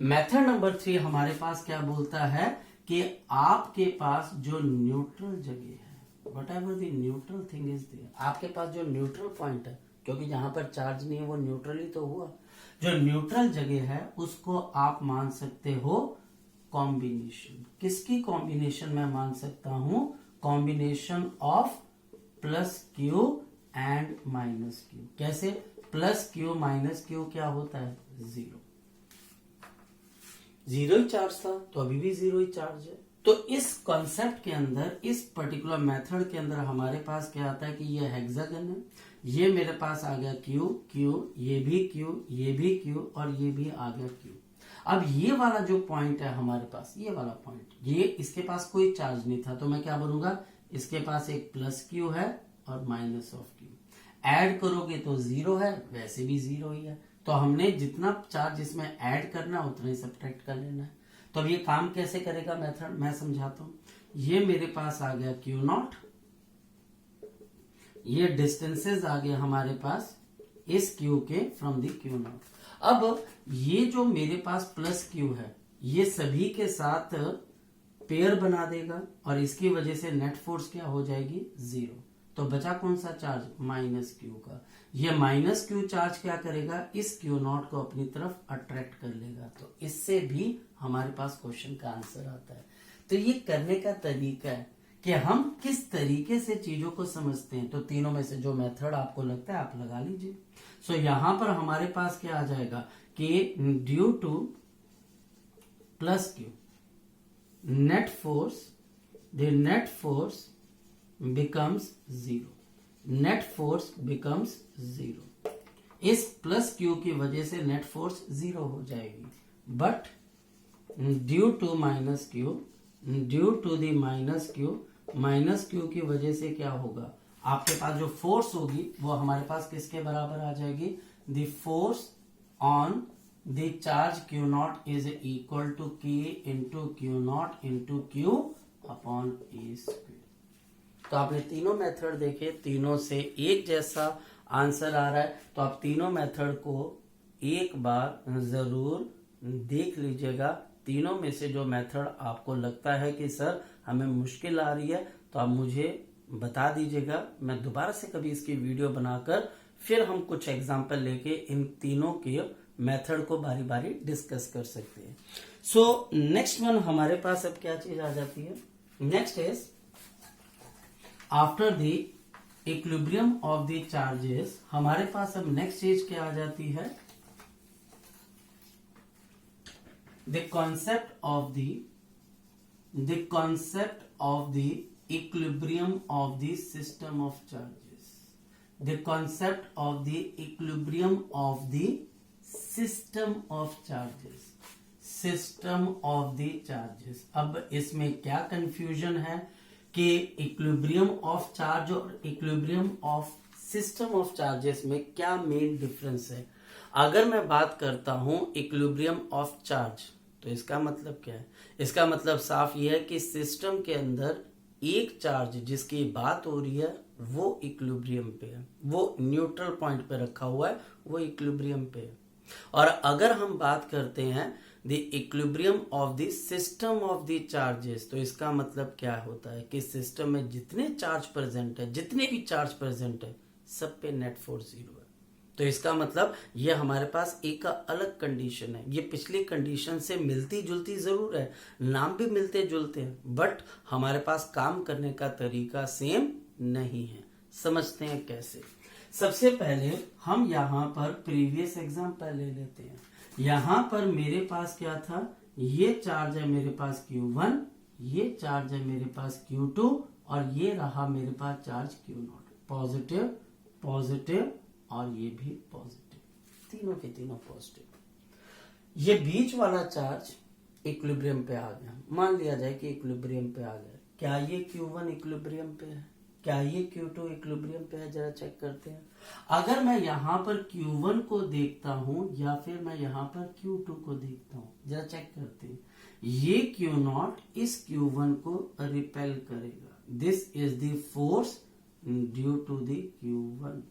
Method number 3 हमारे पास क्या बोलता है कि आपके पास जो न्यूट्रल जगह है, whatever the neutral thing is there, आपके पास जो न्यूट्रल पॉइंट है, क्योंकि जहां पर चार्ज नहीं है वो न्यूट्रल ही तो हुआ, जो न्यूट्रल जगह है उसको आप मान सकते हो कॉम्बिनेशन। किसकी कॉम्बिनेशन मैं मान सकता हूं, combination of plus Q and minus Q. कैसे, प्लस क्यू माइनस क्यू क्या होता है, 0 ही चार्ज था तो अभी भी 0 ही चार्ज है। तो इस कॉन्सेप्ट के अंदर, इस पर्टिकुलर मेथड के अंदर हमारे पास क्या आता है कि ये हेक्सागन है, ये मेरे पास आ गया क्यू, ये भी क्यू और ये भी आ गया क्यू। अब ये वाला जो पॉइंट है हमारे पास, ये वाला पॉइंट, ये इसके पास कोई चार्ज नहीं था तो मैं क्या बोलूंगा, इसके पास एक प्लस क्यू है और माइनस ऑफ क्यू, ऐड करोगे तो 0 है, वैसे भी 0 ही है। तो हमने जितना चार्ज इसमें ऐड करना है उतना ही सब्ट्रैक्ट कर लेना है। तो अब ये काम कैसे करेगा मेथड, मैं समझाता हूं। ये मेरे पास आ गया क्यू नॉट, ये डिस्टेंसेस आ गया हमारे पास इस क्यू के फ्रॉम द क्यू नॉट। अब ये जो मेरे पास प्लस क्यू है ये सभी के साथ पेयर बना देगा और इसकी वजह से नेट फोर्स क्या हो जाएगी, 0। तो बचा कौन सा चार्ज, माइनस क्यू का। ये माइनस क्यू चार्ज क्या करेगा, इस क्यू नॉट को अपनी तरफ अट्रैक्ट कर लेगा। तो इससे भी हमारे पास क्वेश्चन का आंसर आता है। तो ये करने का तरीका है कि हम किस तरीके से चीजों को समझते हैं। तो तीनों में से जो मेथड आपको लगता है आप लगा लीजिए। सो यहां पर हमारे पास क्या आ जाएगा कि due two plus Q net force, the net force becomes 0, net force becomes 0। इस प्लस क्यू की वजह से नेट फोर्स 0 हो जाएगी, but due to minus Q, due to the minus Q की वजह से क्या होगा, आपके पास जो फोर्स होगी वो हमारे पास किसके बराबर आ जाएगी, the force on the charge Q not is equal to K into Q not into Q upon a square. तो आपने तीनों मेथड देखे, तीनों से एक जैसा आंसर आ रहा है, तो आप तीनों मेथड को एक बार जरूर देख लीजिएगा। तीनों में से जो मेथड आपको लगता है कि सर हमें मुश्किल आ रही है, तो आप मुझे बता दीजिएगा, मैं दोबारा से कभी इसकी वीडियो बनाकर फिर हम कुछ एग्जाम्पल लेके इन तीनों के मेथड को बारी बारी डिस्कस कर सकते हैं। सो नेक्स्ट वन हमारे पास अब क्या चीज आ जाती है, next is after the equilibrium of the charges, हमारे पास अब नेक्स्ट चीज क्या आ जाती है, the concept of the equilibrium of the system of charges, the concept of the equilibrium of the system of charges, system of the charges। अब इसमें क्या कंफ्यूजन है कि इक्विलिब्रियम ऑफ चार्ज और equilibrium of system of charges में क्या मेन डिफरेंस है। अगर मैं बात करता हूं इक्विलिब्रियम ऑफ चार्ज, तो इसका मतलब क्या है, इसका मतलब साफ ये है कि सिस्टम के अंदर एक चार्ज जिसकी बात हो रही है वो इक्विलिब्रियम पे है, वो न्यूट्रल पॉइंट पे रखा हुआ है, वो इक्विलिब्रियम पे है। और अगर हम बात करते हैं the equilibrium of the system of the charges, तो इसका मतलब क्या होता है कि सिस्टम में जितने चार्ज प्रेजेंट है, जितने भी चार्ज प्रेजेंट है, सब पे नेट फोर्स 0 है। तो इसका मतलब ये हमारे पास एक अलग कंडीशन है, ये पिछली कंडीशन से मिलती जुलती जरूर है, नाम भी मिलते जुलते हैं, बट हमारे पास काम करने का तरीका सेम नहीं है। समझते हैं कैसे। सबसे पहले हम यहाँ पर प्रीवियस एग्जांपल ले लेते हैं। यहाँ पर मेरे पास क्या था, ये चार्ज है मेरे पास Q1, ये चार्ज है मेरे पास Q2 और ये रहा मेरे पास चार्ज Q0, पॉजिटिव पॉजिटिव और ये भी पॉजिटिव, तीनों के तीनों पॉजिटिव। ये बीच वाला चार्ज इक्विलिब्रियम पे आ गया, मान लिया जाए कि इक्विलिब्रियम पे आ गया। क्या ये Q1 इक्विलिब्रियम पे है, क्या ये Q2 इक्विलिब्रियम पे है, जरा चेक करते हैं। अगर मैं यहाँ पर Q1 को देखता हूं या फिर मैं यहाँ पर Q2 को देखता हूं, जरा चेक करते हैं। ये Q0 इस Q1 को रिपेल करेगा, this is the force due to the Q1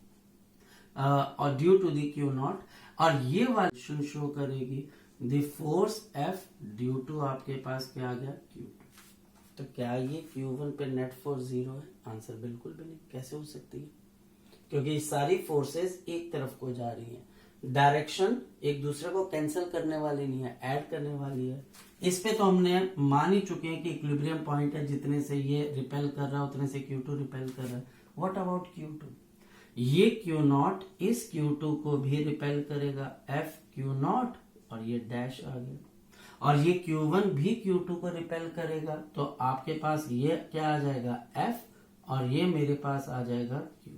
और ड्यू टू दी Q0, और ये वाली शो करेगी the force F due to आपके पास क्या आ गया Q2। तो क्या ये Q1 पे नेट फोर्स 0 है? आंसर बिल्कुल भी नहीं। कैसे हो सकती है? क्योंकि सारी फोर्सेस एक तरफ को जा रही हैं, डायरेक्शन एक दूसरे को कैंसिल करने वाली नहीं है, ऐड करने वाली है। इस पे तो हमने मान ही चुके हैं कि इक्विलिब्रियम पॉइंट है, जितने से ये रिपेल कर रहा है उतने से Q2 रिपेल कर रहा है। What about Q2? ये Q0 इस Q2 को भी रिपेल करेगा, F Q0 और ये डैश आ गया, और ये Q1 भी Q2 को रिपेल करेगा। तो आपके पास ये क्या आ जाएगा F और ये मेरे पास आ जाएगा Q।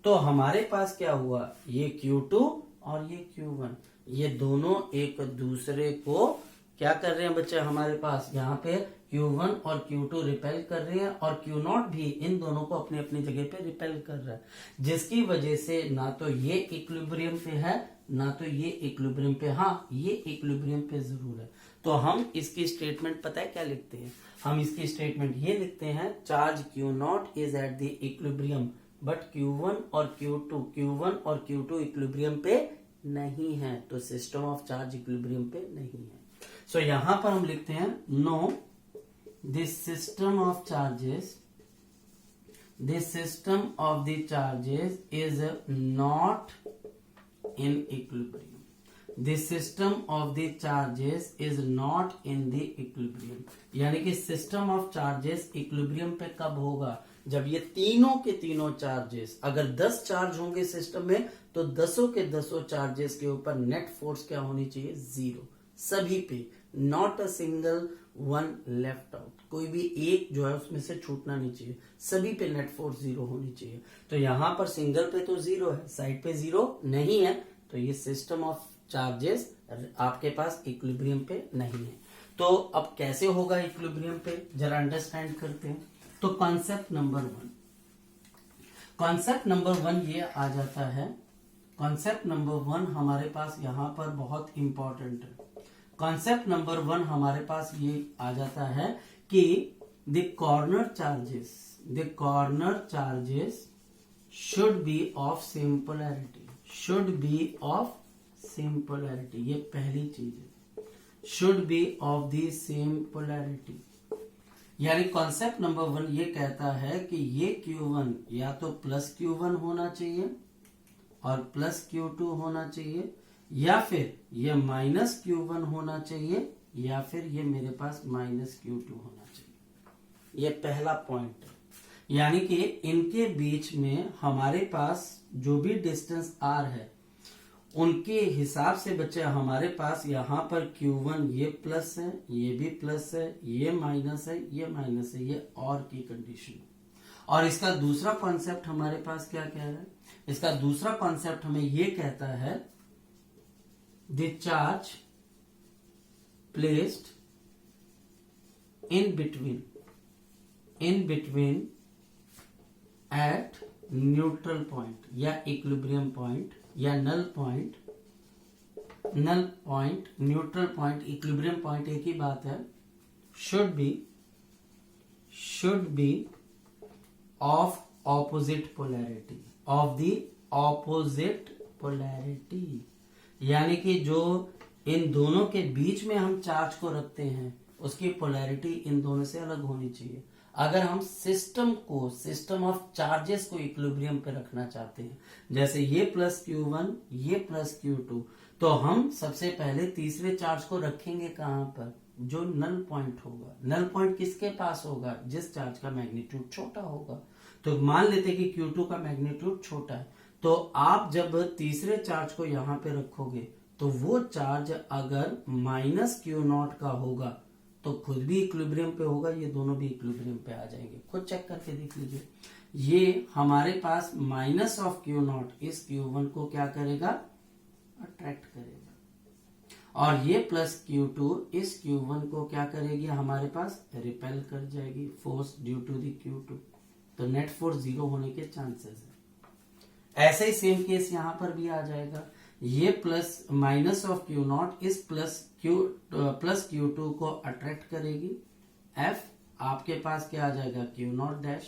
तो हमारे पास क्या हुआ, ये Q2 और ये Q1, ये दोनों एक दूसरे को क्या कर रहे हैं बच्चे, हमारे पास यहाँ पे Q1 और Q2 रिपेल कर रहे हैं, और Q0 भी इन दोनों को अपनी अपनी जगह पे रिपेल कर रहा है, जिसकी वजह से ना तो ये इक्विलिब्रियम पे है ना तो ये इक्विलिब्रियम पे, हाँ ये इक्विलिब्रियम पे जरूर है। तो हम इसकी स्टेटमेंट पता है क्या लिखते हैं, हम इसकी स्टेटमेंट ये लिखते हैं, charge Q0 is at the equilibrium but Q1 और Q2 इक्विलिब्रियम पे नहीं है, तो सिस्टम ऑफ चार्ज इक्विलिब्रियम पे नहीं है। सो यहां पर हम लिखते हैं no, this system of charges is not in equilibrium, this system of the charges is not in the equilibrium. यानी कि सिस्टम ऑफ चार्जेस इक्विलिब्रियम पे कब होगा, जब ये तीनों के तीनों चार्जेस, अगर 10 चार्ज होंगे सिस्टम में तो 10 के 10 चार्जेस के ऊपर नेट फोर्स क्या होनी चाहिए, 0। सभी पे, not a single one left out, कोई भी एक जो है उसमें से छूटना नहीं चाहिए, सभी पे नेट फोर्स 0 होनी चाहिए। तो यहाँ पर सिंगल पे तो 0 है, साइड पे 0 नहीं है, तो ये सिस्टम ऑफ चार्जेस आपके पास इक्विलिब्रियम पे नहीं है। तो अब कैसे होगा इक्विलिब्रियम पे, जरा अंडरस्टैंड करते हैं। तो कॉन्सेप्ट नंबर 1 ये आ जाता है, कॉन्सेप्ट नंबर 1 हमारे पास यहाँ पर बहुत इंपॉर्टेंट है। कॉन्सेप्ट नंबर 1 हमारे पास ये आ जाता है कि the corner charges should be of same polarity, ये पहली चीज है, should be of the same polarity. यानी कॉन्सेप्ट नंबर 1 ये कहता है कि ये Q1 या तो प्लस Q1 होना चाहिए और प्लस Q2 होना चाहिए, या फिर ये माइनस Q1 होना चाहिए, या फिर ये मेरे पास माइनस Q2 होना चाहिए। ये पहला पॉइंट है। यानी कि इनके बीच में हमारे पास जो भी डिस्टेंस R है उनके हिसाब से बच्चे हमारे पास यहाँ पर Q1 ये प्लस है, ये भी प्लस है, ये माइनस है, ये माइनस है, ये और की कंडीशन। और इसका दूसरा कॉन्सेप्ट हमारे पास क्या कह रहा है, इसका दूसरा कॉन्सेप्ट हमें ये कहता है the charge placed in between at neutral point या इक्विलिब्रियम पॉइंट या null point, neutral point, equilibrium point एक ही बात है, should be of opposite polarity, यानी कि जो इन दोनों के बीच में हम चार्ज को रखते हैं उसकी पोलैरिटी इन दोनों से अलग होनी चाहिए। अगर हम सिस्टम ऑफ चार्जेस को इक्विलिब्रियम पे रखना चाहते हैं, जैसे ये प्लस Q1 ये प्लस Q2, तो हम सबसे पहले तीसरे चार्ज को रखेंगे कहां पर, जो नल पॉइंट होगा। नल पॉइंट किसके पास होगा, जिस चार्ज का मैग्नीट्यूड छोटा होगा। तो मान लेते कि Q2 का मैग्नीट्यूड छोटा है, तो आप जब तीसरे चार्ज को यहां पे रखोगे तो वो चार्ज अगर माइनस Q0 का होगा तो खुद भी इक्विलिब्रियम पे होगा, ये दोनों भी इक्विलिब्रियम पे आ जाएंगे। खुद चेक करके देख लीजिए, ये हमारे पास माइनस ऑफ Q0 इस Q1 को क्या करेगा, अट्रैक्ट करेगा, और ये प्लस Q2 इस Q1 को क्या करेगी, हमारे पास रिपेल कर जाएगी, force due to the Q2। तो नेट फोर्स 0 होने के चांसेस है। ऐसे ही सेम केस यहां पर भी आ जाएगा, ये प्लस माइनस ऑफ Q0 इस प्लस Q2 को अट्रैक्ट करेगी, F आपके पास क्या आ जाएगा, Q0 डैश,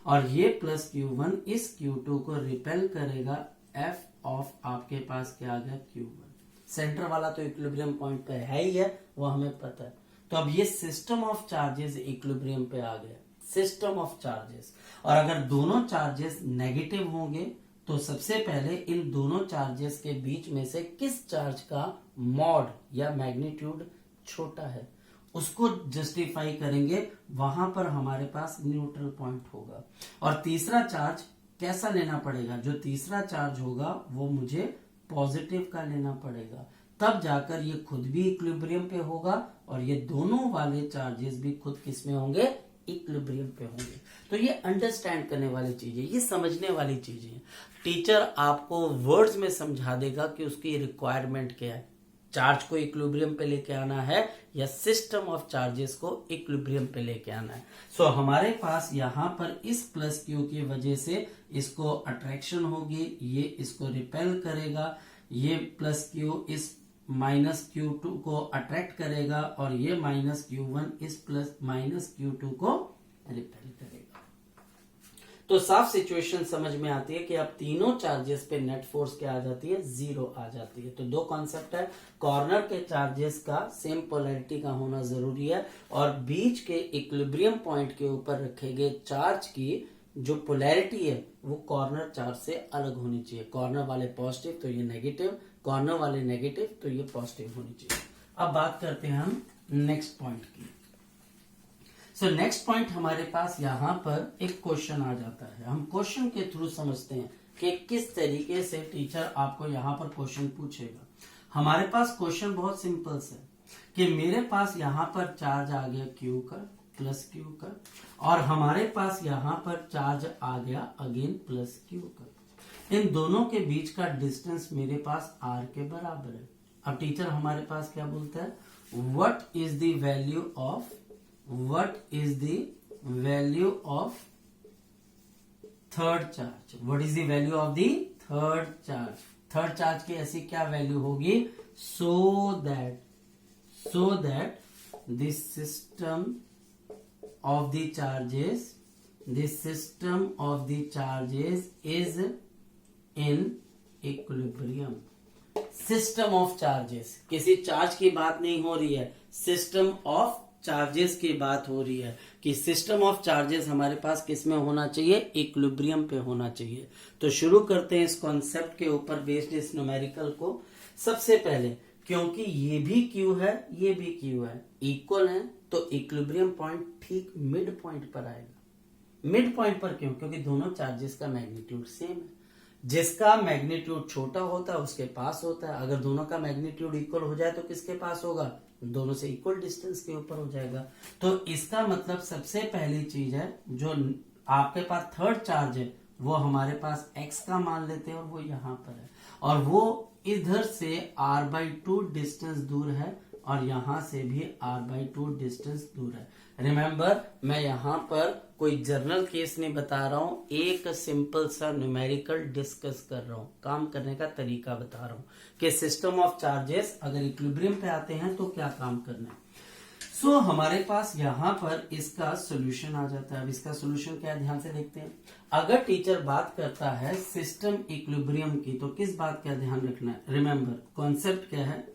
और ये प्लस Q1 इस Q2 को रिपेल करेगा, F ऑफ आपके पास क्या आ गया, Q1। सेंटर वाला तो इक्विलिब्रियम पॉइंट पे है ही है, वो हमें पता है। तो अब ये सिस्टम ऑफ चार्जेस इक्विलिब्रियम पे आ गया, सिस्टम ऑफ चार्जेस। और अगर दोनों चार्जेस नेगेटिव होंगे तो सबसे पहले इन दोनों चार्जेस के बीच में से किस चार्ज का मॉड या मैग्नीट्यूड छोटा है उसको जस्टिफाई करेंगे, वहां पर हमारे पास न्यूट्रल पॉइंट होगा। और तीसरा चार्ज कैसा लेना पड़ेगा, जो तीसरा चार्ज होगा वो मुझे पॉजिटिव का लेना पड़ेगा, तब जाकर ये खुद भी इक्विलिब्रियम पे होगा और ये दोनों वाले चार्जेस भी खुद किस में होंगे, इक्विलिब्रियम पे होंगे। तो ये अंडरस्टैंड करने वाली चीजें, ये समझने वाली चीजें। टीचर आपको वर्ड्स में समझा देगा कि उसकी रिक्वायरमेंट क्या है, चार्ज को इक्विलिब्रियम पे लेके आना है या सिस्टम ऑफ चार्जेस को इक्विलिब्रियम पे लेके आना है। सो हमारे पास यहाँ पर इस प्लस Q की वजह से इसको अट्रैक्शन होगी, ये इसको रिपेल करेगा, ये प्लस Q इस माइनस Q2 को अट्रैक्ट करेगा, और ये माइनस Q1 इस प्लस माइनस Q2 को रिपेल करेगा। तो साफ सिचुएशन समझ में आती है कि अब तीनों चार्जेस पे नेट फोर्स क्या आ जाती है, 0 आ जाती है। तो दो कॉन्सेप्ट है, कॉर्नर के चार्जेस का सेम पोलैरिटी का होना जरूरी है, और बीच के इक्विलिब्रियम पॉइंट के ऊपर रखे गए चार्ज की जो पोलैरिटी है वो कॉर्नर चार्ज से अलग होनी चाहिए। कॉर्नर वाले पॉजिटिव तो ये नेगेटिव, कॉर्नर वाले नेगेटिव तो ये पॉजिटिव होनी चाहिए। अब बात करते हैं हम नेक्स्ट पॉइंट की। सो नेक्स्ट पॉइंट हमारे पास यहाँ पर एक क्वेश्चन आ जाता है, हम क्वेश्चन के थ्रू समझते हैं कि किस तरीके से टीचर आपको यहाँ पर क्वेश्चन पूछेगा। हमारे पास क्वेश्चन बहुत सिंपल है, कि मेरे पास यहां पर चार्ज आ गया Q का प्लस Q का, और हमारे पास यहां पर चार्ज आ गया अगेन प्लस Q का। इन दोनों के बीच का डिस्टेंस मेरे पास R के बराबर है। अब टीचर हमारे पास क्या बोलता है, what is the value of third charge, what is the value of the third charge की ऐसी क्या वैल्यू होगी, so that this system of the charges is in equilibrium. System of charges, किसी चार्ज की बात नहीं हो रही है, सिस्टम ऑफ चार्जेस की बात हो रही है कि सिस्टम ऑफ चार्जेस हमारे पास किस में होना चाहिए, इक्विलिब्रियम पे होना चाहिए। तो शुरू करते हैं इस कॉन्सेप्ट के ऊपर बेस्ड इस न्यूमेरिकल को। सबसे पहले क्योंकि ये भी Q है ये भी Q है, इक्वल है, तो इक्विलिब्रियम पॉइंट ठीक मिड पॉइंट पर आएगा। मिड पॉइंट पर क्यों, क्योंकि दोनों चार्जेस का मैग्नीट्यूड सेम है। जिसका मैग्नीट्यूड छोटा होता है उसके पास होता है, अगर दोनों का मैग्नीट्यूड इक्वल हो जाए तो किसके पास होगा, दोनों से इक्वल डिस्टेंस के ऊपर हो जाएगा। तो इसका मतलब सबसे पहली चीज है, जो आपके पास थर्ड चार्ज है वो हमारे पास x का मान लेते हैं और वो यहां पर है, और वो इधर से r/2 डिस्टेंस दूर है और यहां से भी r/2 डिस्टेंस दूर है। रिमेंबर, मैं यहां पर कोई जर्नल केस नहीं बता रहा हूं, एक सिंपल सा न्यूमेरिकल डिस्कस कर रहा हूं, काम करने का तरीका बता रहा हूं कि सिस्टम ऑफ चार्जेस अगर इक्विलिब्रियम पे आते हैं तो क्या काम करना है। सो हमारे पास यहां पर इसका सोल्यूशन आ जाता है। अब इसका सोल्यूशन क्या है, ध्यान से देखते हैं। अगर टीचर बात करता है सिस्टम इक्विलिब्रियम की तो किस बात का ध्यान रखना है, रिमेंबर कॉन्सेप्ट क्या है,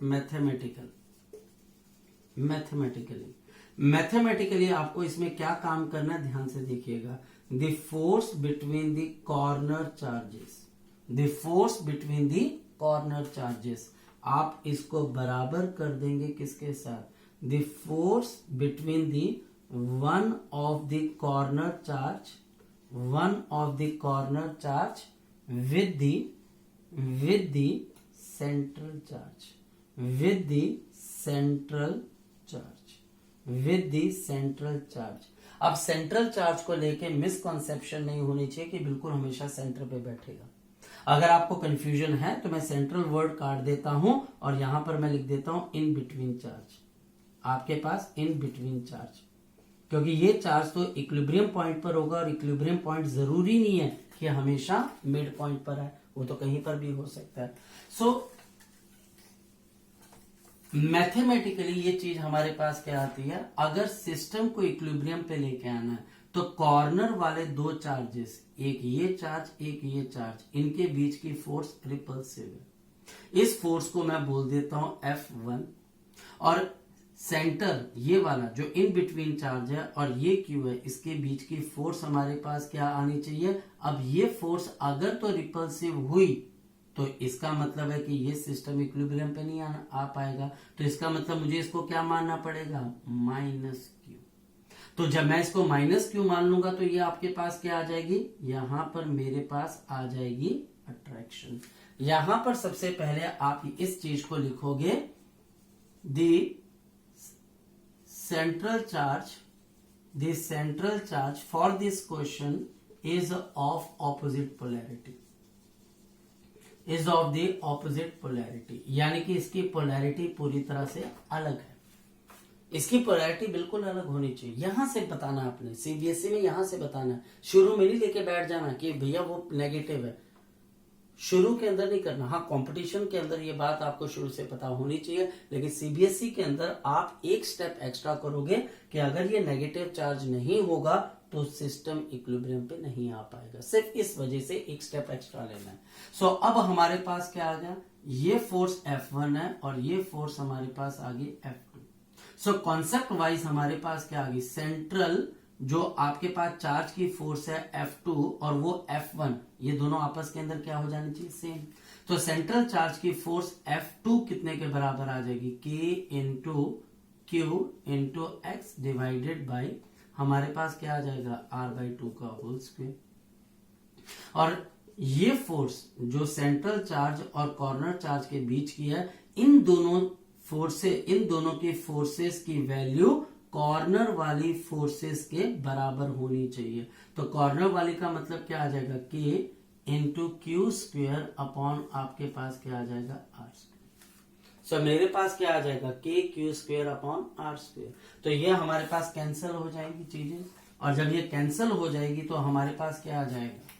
मैथमेटिकली आपको इसमें क्या काम करना है, ध्यान से देखिएगा। The force between the corner charges, आप इसको बराबर कर देंगे किसके साथ, the force between the one of the corner charge with the central charge. अब सेंट्रल चार्ज को लेके मिसकॉन्सेप्शन नहीं होनी चाहिए कि बिल्कुल हमेशा सेंटर पे बैठेगा। अगर आपको कंफ्यूजन है तो मैं सेंट्रल वर्ड काट देता हूं और यहां पर मैं लिख देता हूं इन बिटवीन चार्ज। आपके पास इन बिटवीन चार्ज, क्योंकि ये चार्ज तो इक्विलिब्रियम पॉइंट पर होगा और इक्विलिब्रियम पॉइंट जरूरी नहीं है कि हमेशा मिड पॉइंट पर है, वो तो कहीं पर भी हो सकता है। सो मैथमेटिकली ये चीज हमारे पास क्या आती है, अगर सिस्टम को इक्विलिब्रियम पे लेके आना है तो कॉर्नर वाले दो चार्जेस, एक ये चार्ज, इनके बीच की फोर्स रिपल्सिव है। इस फोर्स को मैं बोल देता हूं F1, और सेंटर ये वाला जो इन बिटवीन चार्ज है और ये Q है, इसके बीच की फोर्स हमारे पास क्या आनी चाहिए। अब ये फोर्स अगर तो रिपल्सिव हुई तो इसका मतलब है कि ये सिस्टम इक्विलिब्रियम पे नहीं आ पाएगा, तो इसका मतलब मुझे इसको क्या मानना पड़ेगा, -Q। तो जब मैं इसको -Q मान लूंगा तो ये आपके पास क्या आ जाएगी, यहां पर मेरे पास आ जाएगी अट्रैक्शन। यहां पर सबसे पहले आप इस चीज को लिखोगे, the central charge for this question is of opposite polarity, यानी कि इसकी पोलैरिटी पूरी तरह से अलग है। इसकी पोलैरिटी बिल्कुल अलग होनी चाहिए। यहां से बताना आपने, सीबीएसई में यहां से बताना, शुरू में नहीं लेके बैठ जाना कि भैया वो नेगेटिव है, शुरू के अंदर नहीं करना। हाँ, कंपटीशन के अंदर ये बात आपको शुरू से पता होनी चाहिए, लेकिन सीबीएसई के अंदर आप एक स्टेप एक्स्ट्रा करोगे कि अगर ये नेगेटिव चार्ज नहीं होगा तो सिस्टम इक्विलिब्रियम पे नहीं आ पाएगा। सिर्फ इस वजह से एक स्टेप एक्स्ट्रा लेना है। सो अब हमारे पास क्या आ गया, ये फोर्स F1 है और ये फोर्स हमारे पास आ गई F2। सो कॉन्सेप्ट वाइज हमारे पास क्या आ गई, सेंट्रल जो आपके पास चार्ज की फोर्स है F2 और वो F1, ये दोनों आपस के अंदर क्या हो जानी चाहिए, सेम। तो सेंट्रल चार्ज की फोर्स F2 कितने के बराबर आ जाएगी, K into Q into X divided by हमारे पास क्या आ जाएगा, R/2 का होल स्क्वायर। और ये फोर्स जो सेंट्रल चार्ज और कॉर्नर चार्ज के बीच की है, इन दोनों फोर्सेस, इन दोनों की फोर्सेस की वैल्यू कॉर्नर वाली फोर्सेस के बराबर होनी चाहिए। तो कॉर्नर वाली का मतलब क्या आ जाएगा, K into Q square upon आपके पास क्या आ जाएगा, आर स्क्वेयर। सो मेरे पास क्या आ जाएगा, K Q square upon R square. तो ये हमारे पास कैंसिल हो जाएगी चीजें, और जब ये कैंसिल हो जाएगी तो हमारे पास क्या आ जाएगा,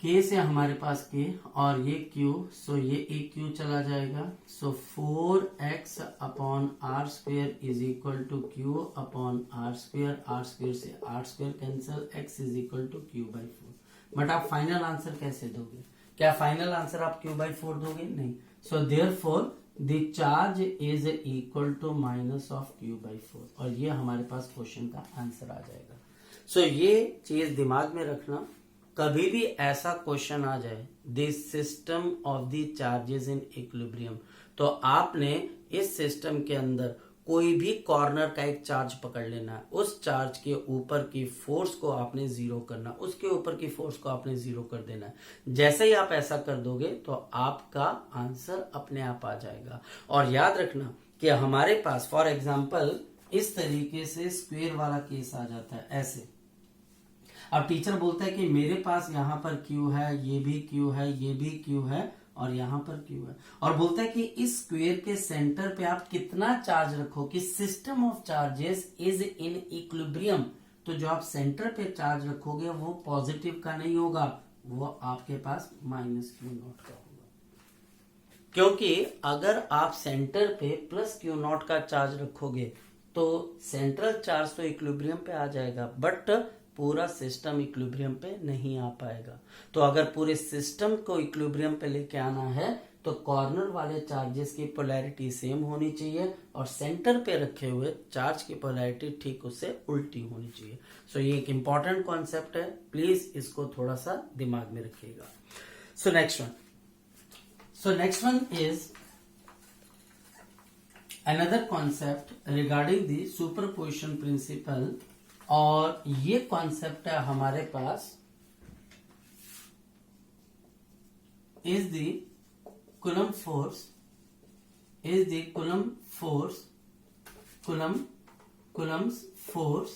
K से हमारे पास K और ये Q, सो ये एक Q चला जाएगा। So 4x upon R square is equal to Q upon R square से R square cancel, x is equal to Q by 4। But आप फाइनल आंसर कैसे दोगे, क्या फाइनल आंसर आप Q बाई 4 दोगे, नहीं। So therefore the charge is equal to minus of Q by 4, और ये हमारे पास क्वेश्चन का आंसर आ जाएगा। सो ये चीज दिमाग में रखना, कभी भी ऐसा क्वेश्चन आ जाए, the system of the charges in equilibrium, तो आपने इस सिस्टम के अंदर कोई भी कॉर्नर का एक चार्ज पकड़ लेना है, उस चार्ज के ऊपर की फोर्स को आपने जीरो करना, उसके ऊपर की फोर्स को आपने जीरो कर देना है। जैसे ही आप ऐसा कर दोगे तो आपका आंसर अपने आप आ जाएगा। और याद रखना कि हमारे पास फॉर एग्जांपल इस तरीके से स्क्वायर वाला केस आ जाता है ऐसे। अब टीचर बोलता है कि मेरे पास यहाँ पर Q है, ये भी Q है, ये भी Q है और यहाँ पर Q है, और बोलता है कि इस स्क्वायर के सेंटर पे आप कितना चार्ज रखो कि system of charges is in equilibrium. तो जो आप सेंटर पे चार्ज रखोगे वो पॉजिटिव का नहीं होगा, वो आपके पास माइनस Q नॉट का होगा, क्योंकि अगर आप सेंटर पे प्लस Q नॉट का चार्ज रखोगे तो सेंट्रल चार्ज तो इक्विलिब्रियम पे आ जाएगा, बट पूरा सिस्टम इक्विलिब्रियम पे नहीं आ पाएगा। तो अगर पूरे सिस्टम को इक्विलिब्रियम पे लेके आना है तो कॉर्नर वाले चार्जेस की पोलैरिटी सेम होनी चाहिए और सेंटर पे रखे हुए चार्ज की पोलैरिटी ठीक उससे उल्टी होनी चाहिए। सो ये एक इंपॉर्टेंट कॉन्सेप्ट है, प्लीज इसको थोड़ा सा दिमाग में रखिएगा। So next one is another concept regarding the superposition principle, और ये कॉन्सेप्ट है हमारे पास is the Coulomb force, Coulomb's force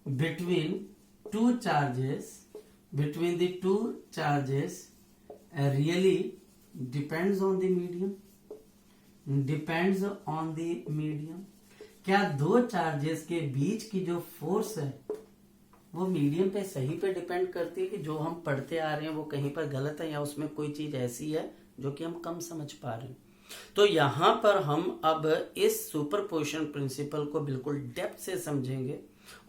between two charges really depends on the medium, क्या दो चार्जेस के बीच की जो फोर्स है वो मीडियम पे सही पे डिपेंड करती है कि जो हम पढ़ते आ रहे हैं वो कहीं पर गलत है या उसमें कोई चीज ऐसी है जो कि हम कम समझ पा रहे हैं। तो यहां पर हम अब इस सुपरपोजिशन प्रिंसिपल को बिल्कुल डेप्थ से समझेंगे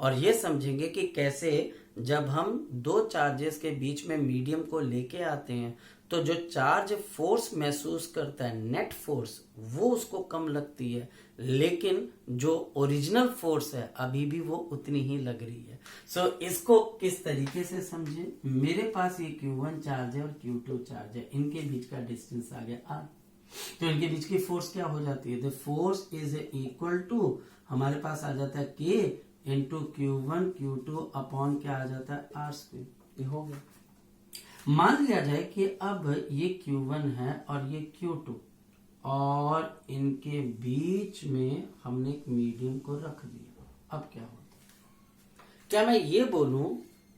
और ये समझेंगे कि कैसे जब हम दो चार्जेस के बीच में मीडियम को लेके आते हैं तो जो चार्ज फोर्स महसूस करता है नेट फोर्स वो उसको कम लगती है, लेकिन जो ओरिजिनल फोर्स है अभी भी वो उतनी ही लग रही है। सो इसको किस तरीके से समझे, मेरे पास ये Q1 चार्ज है और Q2 चार्ज है, इनके बीच का डिस्टेंस आ गया R, तो इनके बीच की फोर्स क्या हो जाती है, the force is equal to हमारे पास आ जाता है K into Q1 Q2 upon क्या आ जाता है R स्क्वायर, ये हो गया। मान लिया जाए कि अब ये Q1 है और ये Q2 और इनके बीच में हमने एक मीडियम को रख दिया, अब क्या होता है, क्या मैं ये बोलूं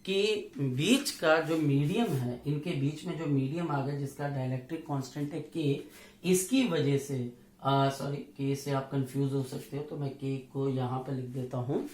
कि बीच का जो मीडियम है, इनके बीच में जो मीडियम आ गया जिसका डाइलेक्ट्रिक कांस्टेंट है K, इसकी वजह से सॉरी K से आप कंफ्यूज हो सकते हो तो मैं K को यहाँ पे लिख देता हूँ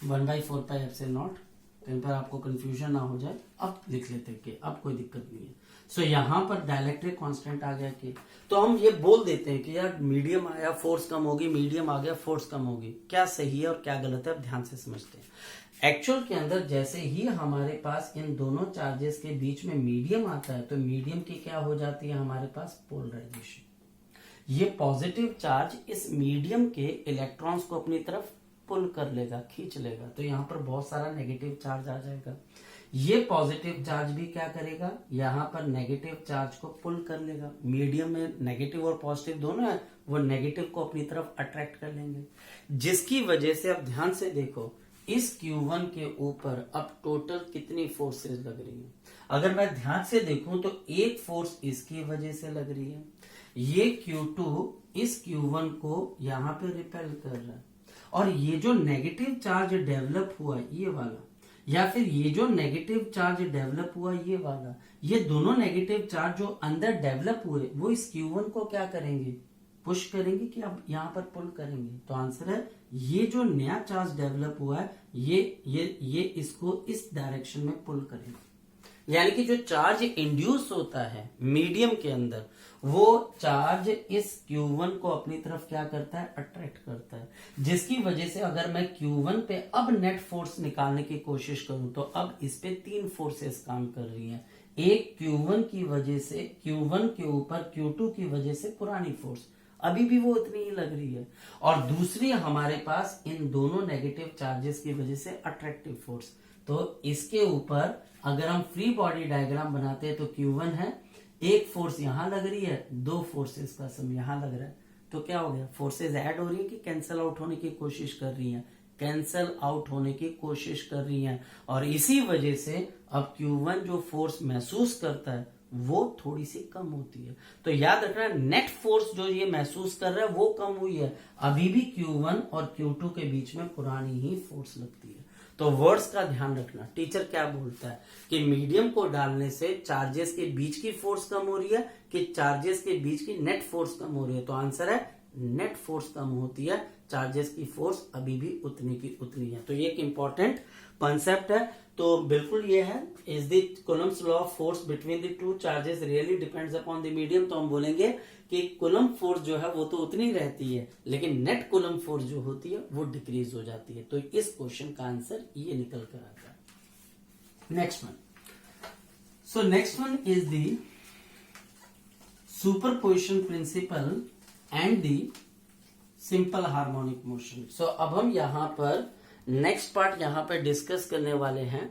1/4 पाई एप्सिलॉन नॉट, कहीं पर आपको कंफ्यूजन ना हो जाए, अब लिख लेते हैं अब कोई दिक्कत नहीं है। सो यहाँ पर डाइलेक्ट्रिक कांस्टेंट आ गया K, तो हम ये बोल देते हैं कि यार मीडियम आया फोर्स कम होगी, मीडियम आ गया फोर्स कम होगी। क्या सही है और क्या गलत है, अब ध्यान से समझते हैं। एक्चुअल के अंदर जैसे ही हमारे पास इन दोनों चार्जेस के बीच में मीडियम आता है तो मीडियम की क्या हो जाती है हमारे पास पोलराइजेशन। ये पॉजिटिव चार्ज इस मीडियम के इलेक्ट्रॉन्स को अपनी तरफ पुल कर लेगा, खींच लेगा, तो यहाँ पर बहुत सारा नेगेटिव चार्ज आ जाएगा। ये पॉजिटिव चार्ज भी क्या करेगा, यहाँ पर नेगेटिव चार्ज को पुल कर लेगा। मीडियम में नेगेटिव और पॉजिटिव दोनों है, वो नेगेटिव को अपनी तरफ अट्रैक्ट कर लेंगे, जिसकी वजह से अब ध्यान से देखो इस Q1 के ऊपर अब टोटल कितनी फोर्सेस लग रही है। अगर मैं ध्यान से देखूं तो एक फोर्स इसकी वजह से लग रही है, ये Q2 इस Q1 को यहाँ पे रिपेल कर रहा है, और ये जो नेगेटिव चार्ज डेवलप हुआ ये वाला, या फिर ये जो नेगेटिव चार्ज डेवलप हुआ ये वाला, ये दोनों नेगेटिव चार्ज जो अंदर डेवलप हुए वो इस Q1 को क्या करेंगे, पुश करेंगे कि अब यहाँ पर पुल करेंगे। तो आंसर है ये जो नया चार्ज डेवलप हुआ है ये इसको इस डायरेक्शन में पुल करेगा। यानी कि जो चार्ज इंड्यूस होता है मीडियम के अंदर, वो चार्ज इस Q1 को अपनी तरफ क्या करता है, अट्रैक्ट करता है, जिसकी वजह से अगर मैं Q1 पे अब नेट फोर्स निकालने की कोशिश करूं तो अब इस पे 3 फोर्सेस काम कर रही हैं। एक Q1 की वजह से, Q1 के ऊपर Q2 की वजह से पुरानी फोर्स अभी भी वो उतनी ही लग रही है, और दूसरी हमारे पास इन दोनों नेगेटिव चार्जेस की वजह से अट्रैक्टिव फोर्स। तो इसके ऊपर अगर हम फ्री बॉडी डायग्राम बनाते हैं तो Q1 है, एक फोर्स यहां लग रही है, 2 फोर्सेस का सम यहां लग रहा है, तो क्या हो गया, फोर्सेस ऐड हो रही है कि कैंसल आउट होने की कोशिश कर रही हैं, कैंसल आउट होने की कोशिश कर रही हैं, और इसी वजह से अब Q1 जो फोर्स महसूस करता है वो थोड़ी सी कम होती है। तो याद रखना नेट फोर्स जो ये महसूस कर रहा है वो कम हुई है, अभी भी Q1 और Q2 के बीच में पुरानी ही फोर्स लगती है। तो वर्ड्स का ध्यान रखना, टीचर क्या बोलता है कि मीडियम को डालने से चार्जेस के बीच की फोर्स कम हो रही है कि चार्जेस के बीच की नेट फोर्स कम हो रही है। तो आंसर है नेट फोर्स कम होती है, चार्जेस की फोर्स अभी भी उतनी की उतनी है। तो ये एक इंपॉर्टेंट कॉन्सेप्ट है। तो बिल्कुल ये है, is the Coulomb's law of force between the two charges really depends upon the medium. तो हम बोलेंगे कि कूलम्ब फोर्स जो है वो तो उतनी रहती है, लेकिन नेट कूलम्ब फोर्स जो होती है वो डिक्रीज हो जाती है। तो इस क्वेश्चन का आंसर ये निकल कर आता है। Next one, so next one is the superposition principle and the simple harmonic motion. So अब हम यहां पर नेक्स्ट पार्ट यहां पर डिस्कस करने वाले हैं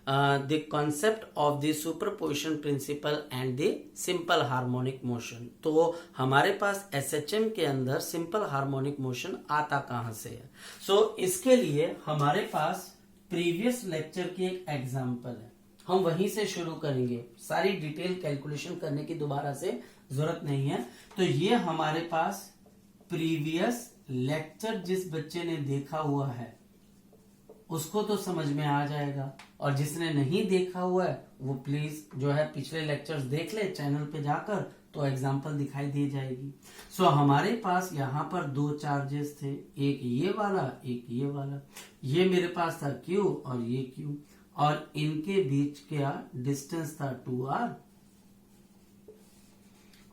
the concept of the superposition principle and the simple harmonic motion. तो हमारे पास एसएचएम के अंदर सिंपल हार्मोनिक मोशन आता कहां से है? सो इसके लिए हमारे पास प्रीवियस लेक्चर की एक एग्जांपल है, हम वहीं से शुरू करेंगे, सारी डिटेल कैलकुलेशन करने की दोबारा से जरूरत नहीं है। तो ये हमारे पास प्रीवियस लेक्चर जिस बच्चे ने देखा हुआ है उसको तो समझ में आ जाएगा, और जिसने नहीं देखा हुआ है वो प्लीज जो है पिछले लेक्चर्स देख ले चैनल पे जाकर, तो एग्जांपल दिखाई दे जाएगी। सो हमारे पास यहाँ पर 2 चार्जेस थे, एक ये वाला एक ये वाला। ये मेरे पास था Q और ये Q, और इनके बीच क्या डिस्टेंस था 2r,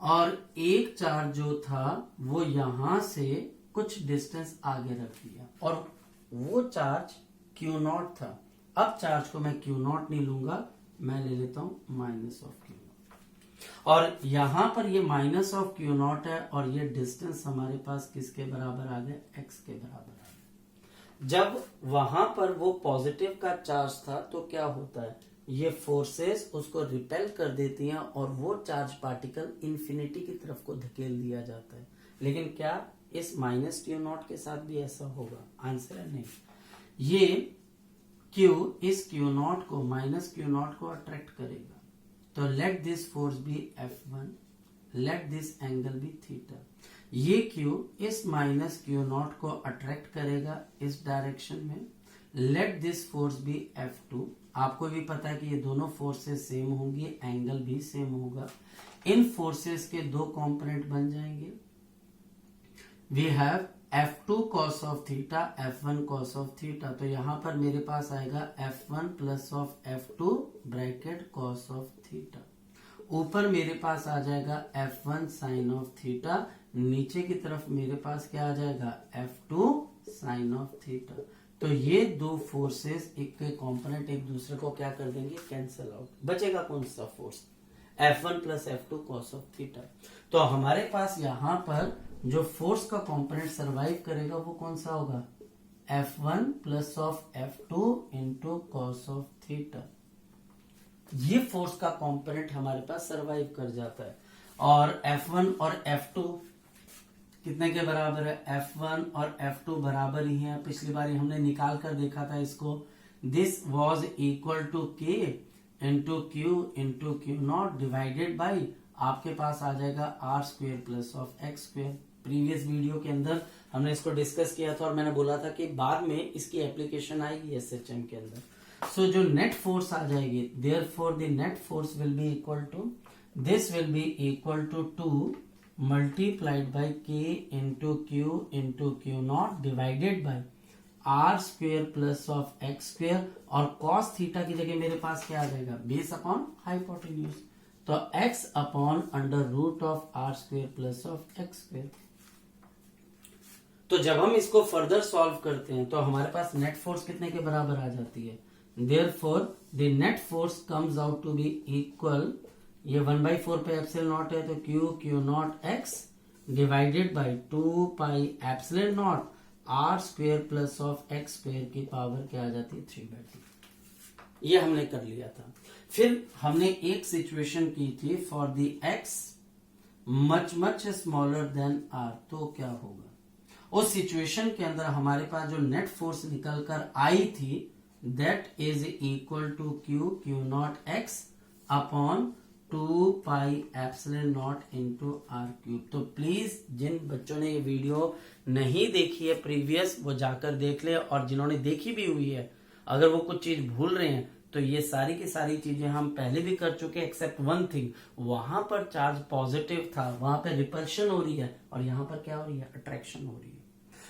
और एक चार्ज जो था वो यहां से कुछ डिस्टेंस आगे रख दिया, और वो चार्ज Q0 था। अब चार्ज को मैं Q0 नहीं लूंगा, मैं ले लेता हूं माइनस ऑफ Q0, और यहां पर ये माइनस ऑफ Q0 है, और ये डिस्टेंस हमारे पास किसके बराबर आ गया, x के बराबर आ गया। जब वहां पर वो पॉजिटिव का चार्ज था तो क्या होता है, ये फोर्सेस उसको रिपेल कर देती हैं और वो चार्ज पार्टिकल इंफिनिटी की तरफ को धकेल दिया जाता है। लेकिन क्या इस माइनस Q0 के साथ भी ऐसा होगा? आंसर है नहीं। ये Q इस Q0 को माइनस Q0 को अट्रैक्ट करेगा, तो let this force be F1, let this angle be theta. ये Q इस माइनस Q0 को अट्रैक्ट करेगा इस डायरेक्शन में, late this force B F2। आपको भी पता है कि ये दोनों फोर्सेस सेम होंगी, एंगल भी सेम होगा। इन फोर्सेस के 2 कंपोनेंट बन जाएंगे। We have F2 cos of theta, F1 cos of theta. तो यहां पर मेरे पास आएगा F1 plus of F2 bracket cos of theta. ऊपर मेरे पास आ जाएगा F1 साइन ऑफ थीटा, नीचे की तरफ मेरे पास क्या आ जाएगा, F2 साइन ऑफ थीटा। तो ये 2 फोर्सेस एक के कंपोनेंट एक दूसरे को क्या कर देंगे, कैंसिल आउट। बचेगा कौन सा force, F1 plus F2 cos of theta. तो हमारे पास यहाँ पर जो फोर्स का कंपोनेंट सरवाइव करेगा वो कौन सा होगा, F1 plus of F2 into cos of theta. ये फोर्स का कंपोनेंट हमारे पास सरवाइव कर जाता है, और F1 और F2 कितने के बराबर है, F1 और F2 बराबर ही है। पिछली बार हमने निकाल कर देखा था इसको, this was equal to K into Q into Q0 divided by आपके पास आ जाएगा R square plus of X square. Previous video के अंदर हमने इसको डिस्कस किया था और मैंने बोला था कि बाद में इसकी एप्लीकेशन आएगी एसएचएम के अंदर। सो जो नेट फोर्स आ जाएगी, therefore the net force will be equal to, this will be equal to 2 multiplied by K into Q not divided by R square plus of X square, और कॉस थीटा की जगह मेरे पास क्या आ जाएगा, बेस अपॉन हाइपोटेन्यूज, तो x upon under root of R square plus of X square. तो जब हम इसको फर्दर सॉल्व करते हैं तो हमारे पास नेट फोर्स कितने के बराबर आ जाती है, therefore the net force comes out to be equal, ये 1/4 पे एप्सिलॉन नॉट है तो Q naught X divided by 2 pi epsilon not R square plus of X square की पावर क्या आ जाती है, 3/2। ये हमने कर लिया था। फिर हमने एक सिचुएशन की थी for the X much smaller than R, तो क्या होगा, उस सिचुएशन के अंदर हमारे पास जो नेट फोर्स निकल कर आई थी that is equal to Q naught X upon 2 pi epsilon not into are cube. तो प्लीज जिन बच्चों ने ये वीडियो नहीं देखी है प्रीवियस, वो जाकर देख ले, और जिन्होंने देखी भी हुई है अगर वो कुछ चीज भूल रहे हैं तो ये सारी की सारी चीजें हम पहले भी कर चुके हैं, एक्सेप्ट वन थिंग, वहां पर चार्ज पॉजिटिव था, वहां पर रिपल्शन हो रही है, और यहां पर क्या हो रही है, अट्रैक्शन हो रही है।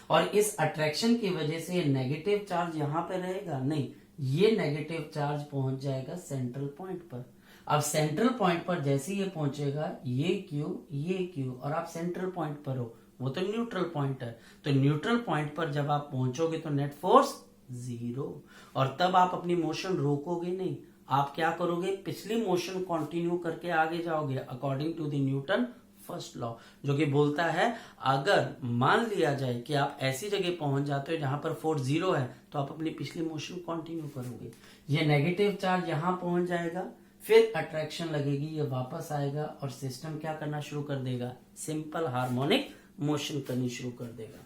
और इस अट्रैक्शन की वजह से नेगेटिव चार्ज यहां पे रहेगा नहीं, ये नेगेटिव चार्ज पहुंच जाएगा सेंट्रल पॉइंट पर। अब सेंट्रल पॉइंट पर जैसे ये पहुंचेगा, ये क्यू और आप सेंट्रल पॉइंट पर हो, वो तो न्यूट्रल पॉइंट है, तो न्यूट्रल पॉइंट पर जब आप पहुंचोगे तो नेट फोर्स 0, और तब आप अपनी मोशन रोकोगे नहीं, आप क्या करोगे, पिछली मोशन कंटिन्यू करके आगे जाओगे according to the Newton first law, जो कि बोलता है अगर मान लिया जाए कि आप ऐसी जगह पहुंच जाते हो जहां पर फोर्स 0 है तो आप अपनी पिछली मोशन कंटिन्यू करोगे, ये नेगेटिव चार्ज यहां पहुंच जाएगा, फिर अट्रैक्शन लगेगी, ये वापस आएगा और सिस्टम क्या करना शुरू कर देगा, सिंपल हार्मोनिक मोशन करनी शुरू कर देगा।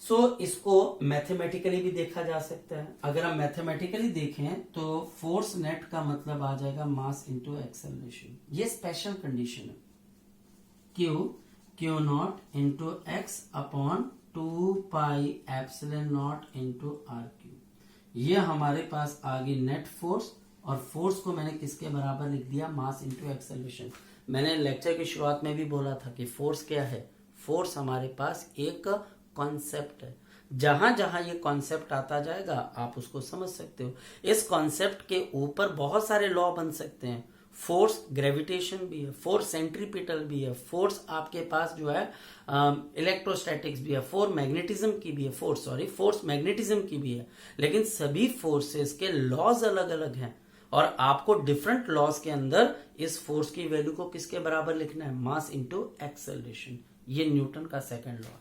सो इसको मैथमेटिकली भी देखा जा सकता है। अगर हम मैथमेटिकली देखें तो फोर्स नेट का मतलब आ जाएगा मास इंटू एक्सेलरेशन, ये स्पेशल कंडीशन है, Q not into X upon 2 pi epsilon not into R cube. ये हमारे पास आ गई नेट फोर्स, और फोर्स को मैंने किसके बराबर लिख दिया, मास इंटू एक्सेलरेशन। मैंने लेक्चर की शुरुआत में भी बोला था कि फोर्स क्या है, फोर्स हमारे पास एक कॉन्सेप्ट है, जहां जहां ये कॉन्सेप्ट आता जाएगा आप उसको समझ सकते हो। इस कॉन्सेप्ट के ऊपर बहुत सारे लॉ बन सकते हैं, फोर्स ग्रेविटेशन भी है, फोर्स सेंट्रीपिटल भी है, फोर्स आपके पास जो है इलेक्ट्रोस्टैटिक्स भी है, फोर्स मैग्नेटिज्म की भी है, लेकिन सभी फोर्सेस के लॉज अलग अलग हैं, और आपको डिफरेंट लॉज के अंदर इस फोर्स की वैल्यू को किसके बराबर लिखना है, मास इंटू एक्सेलरेशन, ये न्यूटन का सेकंड लॉ।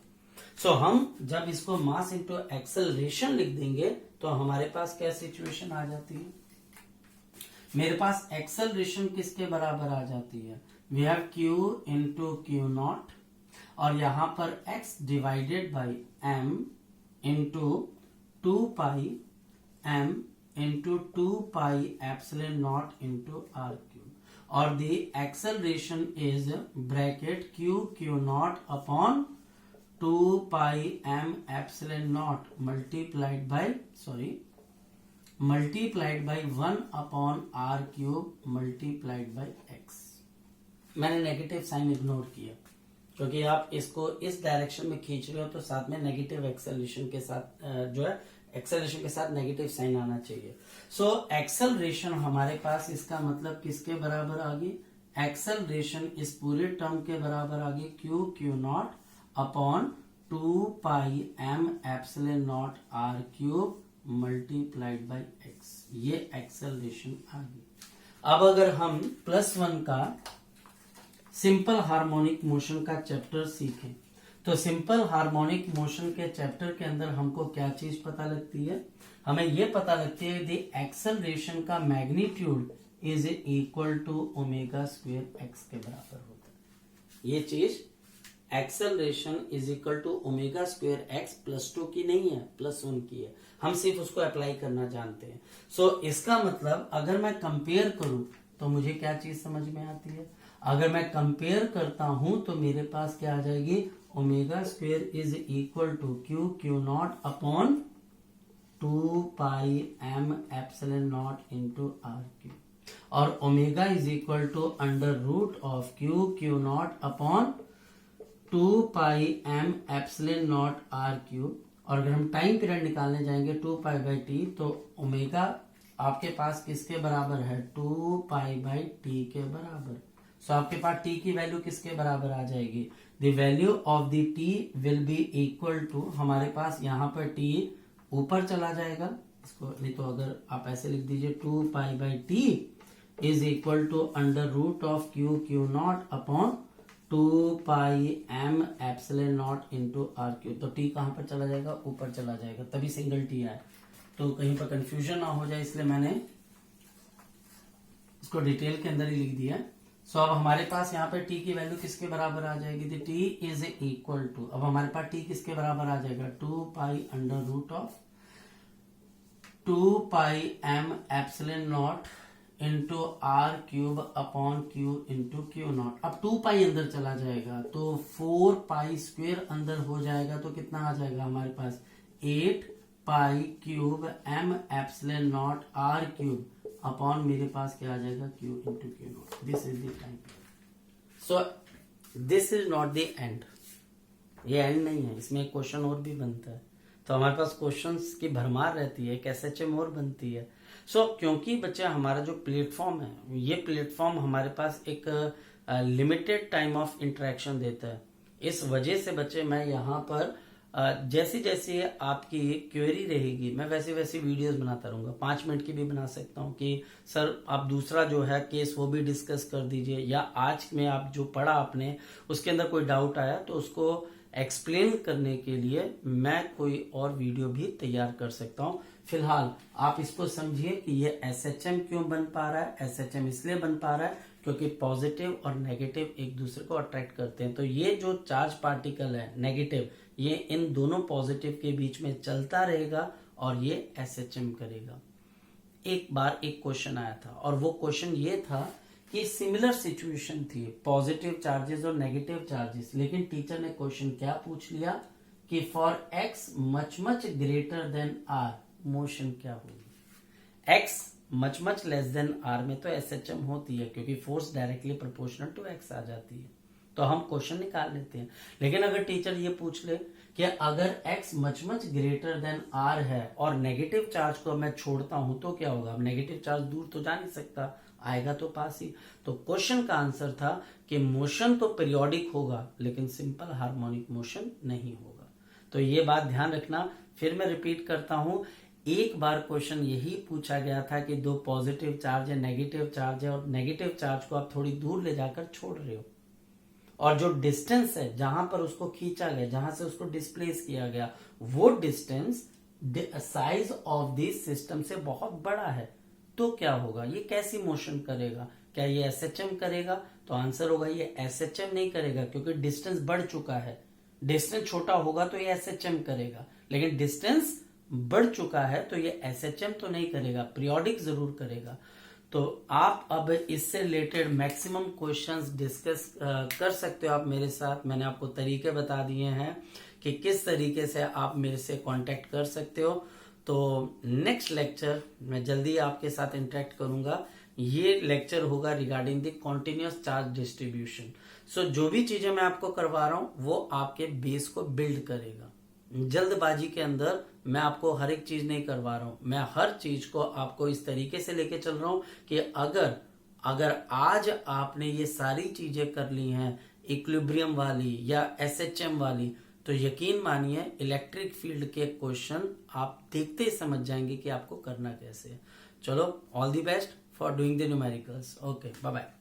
सो हम जब इसको मास इंटू एक्सेलरेशन लिख देंगे तो हमारे पास क्या सिचुएशन आ जाती है, मेरे पास एक्सेलरेशन किसके बराबर आ जाती है, we have Q into Q not, और यहां पर x divided by m into 2 pi m into 2 pi epsilon not into R Q, और the acceleration is bracket Q not upon 2 pi m epsilon not multiplied by 1 upon R cube multiplied by x। मैंने नेगेटिव साइन इग्नोर किया क्योंकि आप इसको इस डायरेक्शन में खींच रहे हो तो साथ में नेगेटिव एक्सेलरेशन के साथ जो है एक्सेलरेशन के साथ नेगेटिव साइन आना चाहिए। सो एक्सेलरेशन हमारे पास इसका मतलब किसके बराबर आ गई, एक्सेलरेशन इस पूरे टर्म के बराबर आ गई Q not upon 2 pi m epsilon not are cube multiplied by x, ये एक्सेलरेशन आ गई। अब अगर हम +1 का सिंपल हार्मोनिक मोशन का चैप्टर सीखें तो सिंपल हार्मोनिक मोशन के चैप्टर के अंदर हमको क्या चीज पता लगती है, हमें यह पता लगती है द एक्सेलरेशन का magnitude is equal to omega square X के बराबर होता है। ये चीज acceleration is equal to omega square X +2 की नहीं है, +1 की है, हम सिर्फ उसको अप्लाई करना जानते हैं। सो इसका मतलब अगर मैं कंपेयर करूं तो मुझे क्या चीज समझ में आती है, अगर मैं कंपेयर करता हूं तो मेरे पास क्या आ जाएगी, omega square is equal to Q not upon 2 pi m epsilon not into R Q, और omega is equal to under root of Q not upon 2 pi m epsilon not R Q. और अगर हम टाइम पीरियड निकालने जाएंगे 2 पाई बाई टी, तो ओमेगा आपके पास किसके बराबर है, 2 पाई बाई टी के बराबर। सो आपके पास टी की वैल्यू किसके बराबर आ जाएगी, the value of the T will be equal to, हमारे पास यहाँ पर टी ऊपर चला जाएगा, इसको नहीं तो अगर आप ऐसे लिख दीजिए 2 pi by T is equal to under root of Q not upon 2 pi m epsilon not into R cube. तो टी कहाँ पर चला जाएगा, ऊपर चला जाएगा, तभी सिंगल टी आए, तो कहीं पर कंफ्यूजन ना हो जाए इसलिए मैंने इसको डिटेल के अंदर ही लिख दिया। सो अब हमारे पास यहाँ पे t की वैल्यू किसके बराबर आ जाएगी, तो t इज इक्वल टू, अब हमारे पास t किसके बराबर आ जाएगा, 2 pi under root of 2 pi m epsilon not into are cube upon q into Q naught. अब 2 पाई अंदर चला जाएगा तो 4 पाई स्क्वेयर अंदर हो जाएगा, तो कितना आ जाएगा हमारे पास 8 pi cube m epsilon not are cube upon मेरे पास क्या आ जाएगा, q into Q naught. This is the time. So this is not the end, ये एंड नहीं है, इसमें एक क्वेश्चन और भी बनता है, तो हमारे पास क्वेश्चंस की भरमार रहती है, एक SHM और बनती है। सो क्योंकि बच्चा हमारा जो प्लेटफॉर्म है, ये प्लेटफॉर्म हमारे पास एक लिमिटेड टाइम ऑफ इंटरेक्शन देता है, इस वजह से बच्चे मैं यहाँ पर जैसे जैसे आपकी क्वेरी रहेगी मैं वैसे वैसे वीडियोस बनाता रहूंगा, 5 मिनट की भी बना सकता हूँ कि सर आप दूसरा जो है केस वो भी डिस्कस कर दीजिए, या आज में आप जो पढ़ा आपने उसके अंदर कोई डाउट आया तो उसको एक्सप्लेन करने के लिए मैं कोई और वीडियो भी तैयार कर सकता हूँ। फिलहाल आप इसको समझिए कि ये SHM क्यों बन पा रहा है। SHM इसलिए बन पा रहा है क्योंकि पॉजिटिव और नेगेटिव एक दूसरे को अट्रैक्ट करते हैं, तो ये जो चार्ज पार्टिकल है नेगेटिव, ये इन दोनों पॉजिटिव के बीच में चलता रहेगा और ये SHM करेगा। एक बार एक क्वेश्चन आया था और वो क्वेश्चन ये था कि सिमिलर सिचुएशन थी, पॉजिटिव चार्जेस और नेगेटिव चार्जेस, लेकिन टीचर ने क्वेश्चन क्या पूछ लिया कि for x much much greater than r motion क्या होगी। x much much less than r में तो SHM होती है क्योंकि force directly proportional to x आ जाती है, तो हम क्वेश्चन निकाल लेते हैं। लेकिन अगर टीचर ये पूछ ले कि अगर x much much greater than r है और नेगेटिव चार्ज को मैं छोड़ता हूं तो क्या होगा, अब नेगेटिव चार्ज दूर तो जा नहीं सकता, आएगा तो पास ही। तो क्वेश्चन का आंसर था कि मोशन तो पीरियोडिक होगा लेकिन सिंपल हार्मोनिक मोशन नहीं होगा। तो ये बात ध्यान रखना। फिर मैं रिपीट करता हूं, एक बार क्वेश्चन यही पूछा गया था कि 2 पॉजिटिव चार्ज है, नेगेटिव चार्ज है, और नेगेटिव चार्ज को आप थोड़ी दूर ले जाकर छोड़ रहे हो, और जो डिस्टेंस है जहां पर उसको खींचा गया, जहां से उसको डिस्प्लेस किया गया, वो distance size of this system से बहुत बड़ा है, तो क्या होगा, ये कैसी मोशन करेगा, क्या ये SHM करेगा? तो आंसर होगा ये SHM नहीं करेगा क्योंकि डिस्टेंस बढ़ चुका है। डिस्टेंस छोटा होगा तो ये SHM करेगा, लेकिन डिस्टेंस बढ़ चुका है तो ये SHM तो नहीं करेगा, पीरियोडिक जरूर करेगा। तो आप अब इससे रिलेटेड मैक्सिमम क्वेश्चंस डिस्कस कर सकते हो आप मेरे साथ। मैंने आपको तरीके बता दिए हैं कि किस तरीके से आप मेरे से कांटेक्ट कर सकते हो। तो नेक्स्ट लेक्चर मैं जल्दी आपके साथ इंटरेक्ट करूंगा। ये लेक्चर होगा regarding the continuous charge distribution. So जो भी चीजें मैं आपको करवा रहा हूं वो आपके बेस को बिल्ड करेगा। जल्दबाजी के अंदर मैं आपको हर एक चीज नहीं करवा रहा हूं, मैं हर चीज को आपको इस तरीके से लेके चल रहा हूं कि अगर आज आपने ये सारी चीजें कर ली हैं इक्विलिब्रियम वाली या SHM वाली, तो यकीन मानिए इलेक्ट्रिक फील्ड के क्वेश्चन आप देखते ही समझ जाएंगे कि आपको करना कैसे है। चलो, all the best for doing the numericals. Okay, bye bye.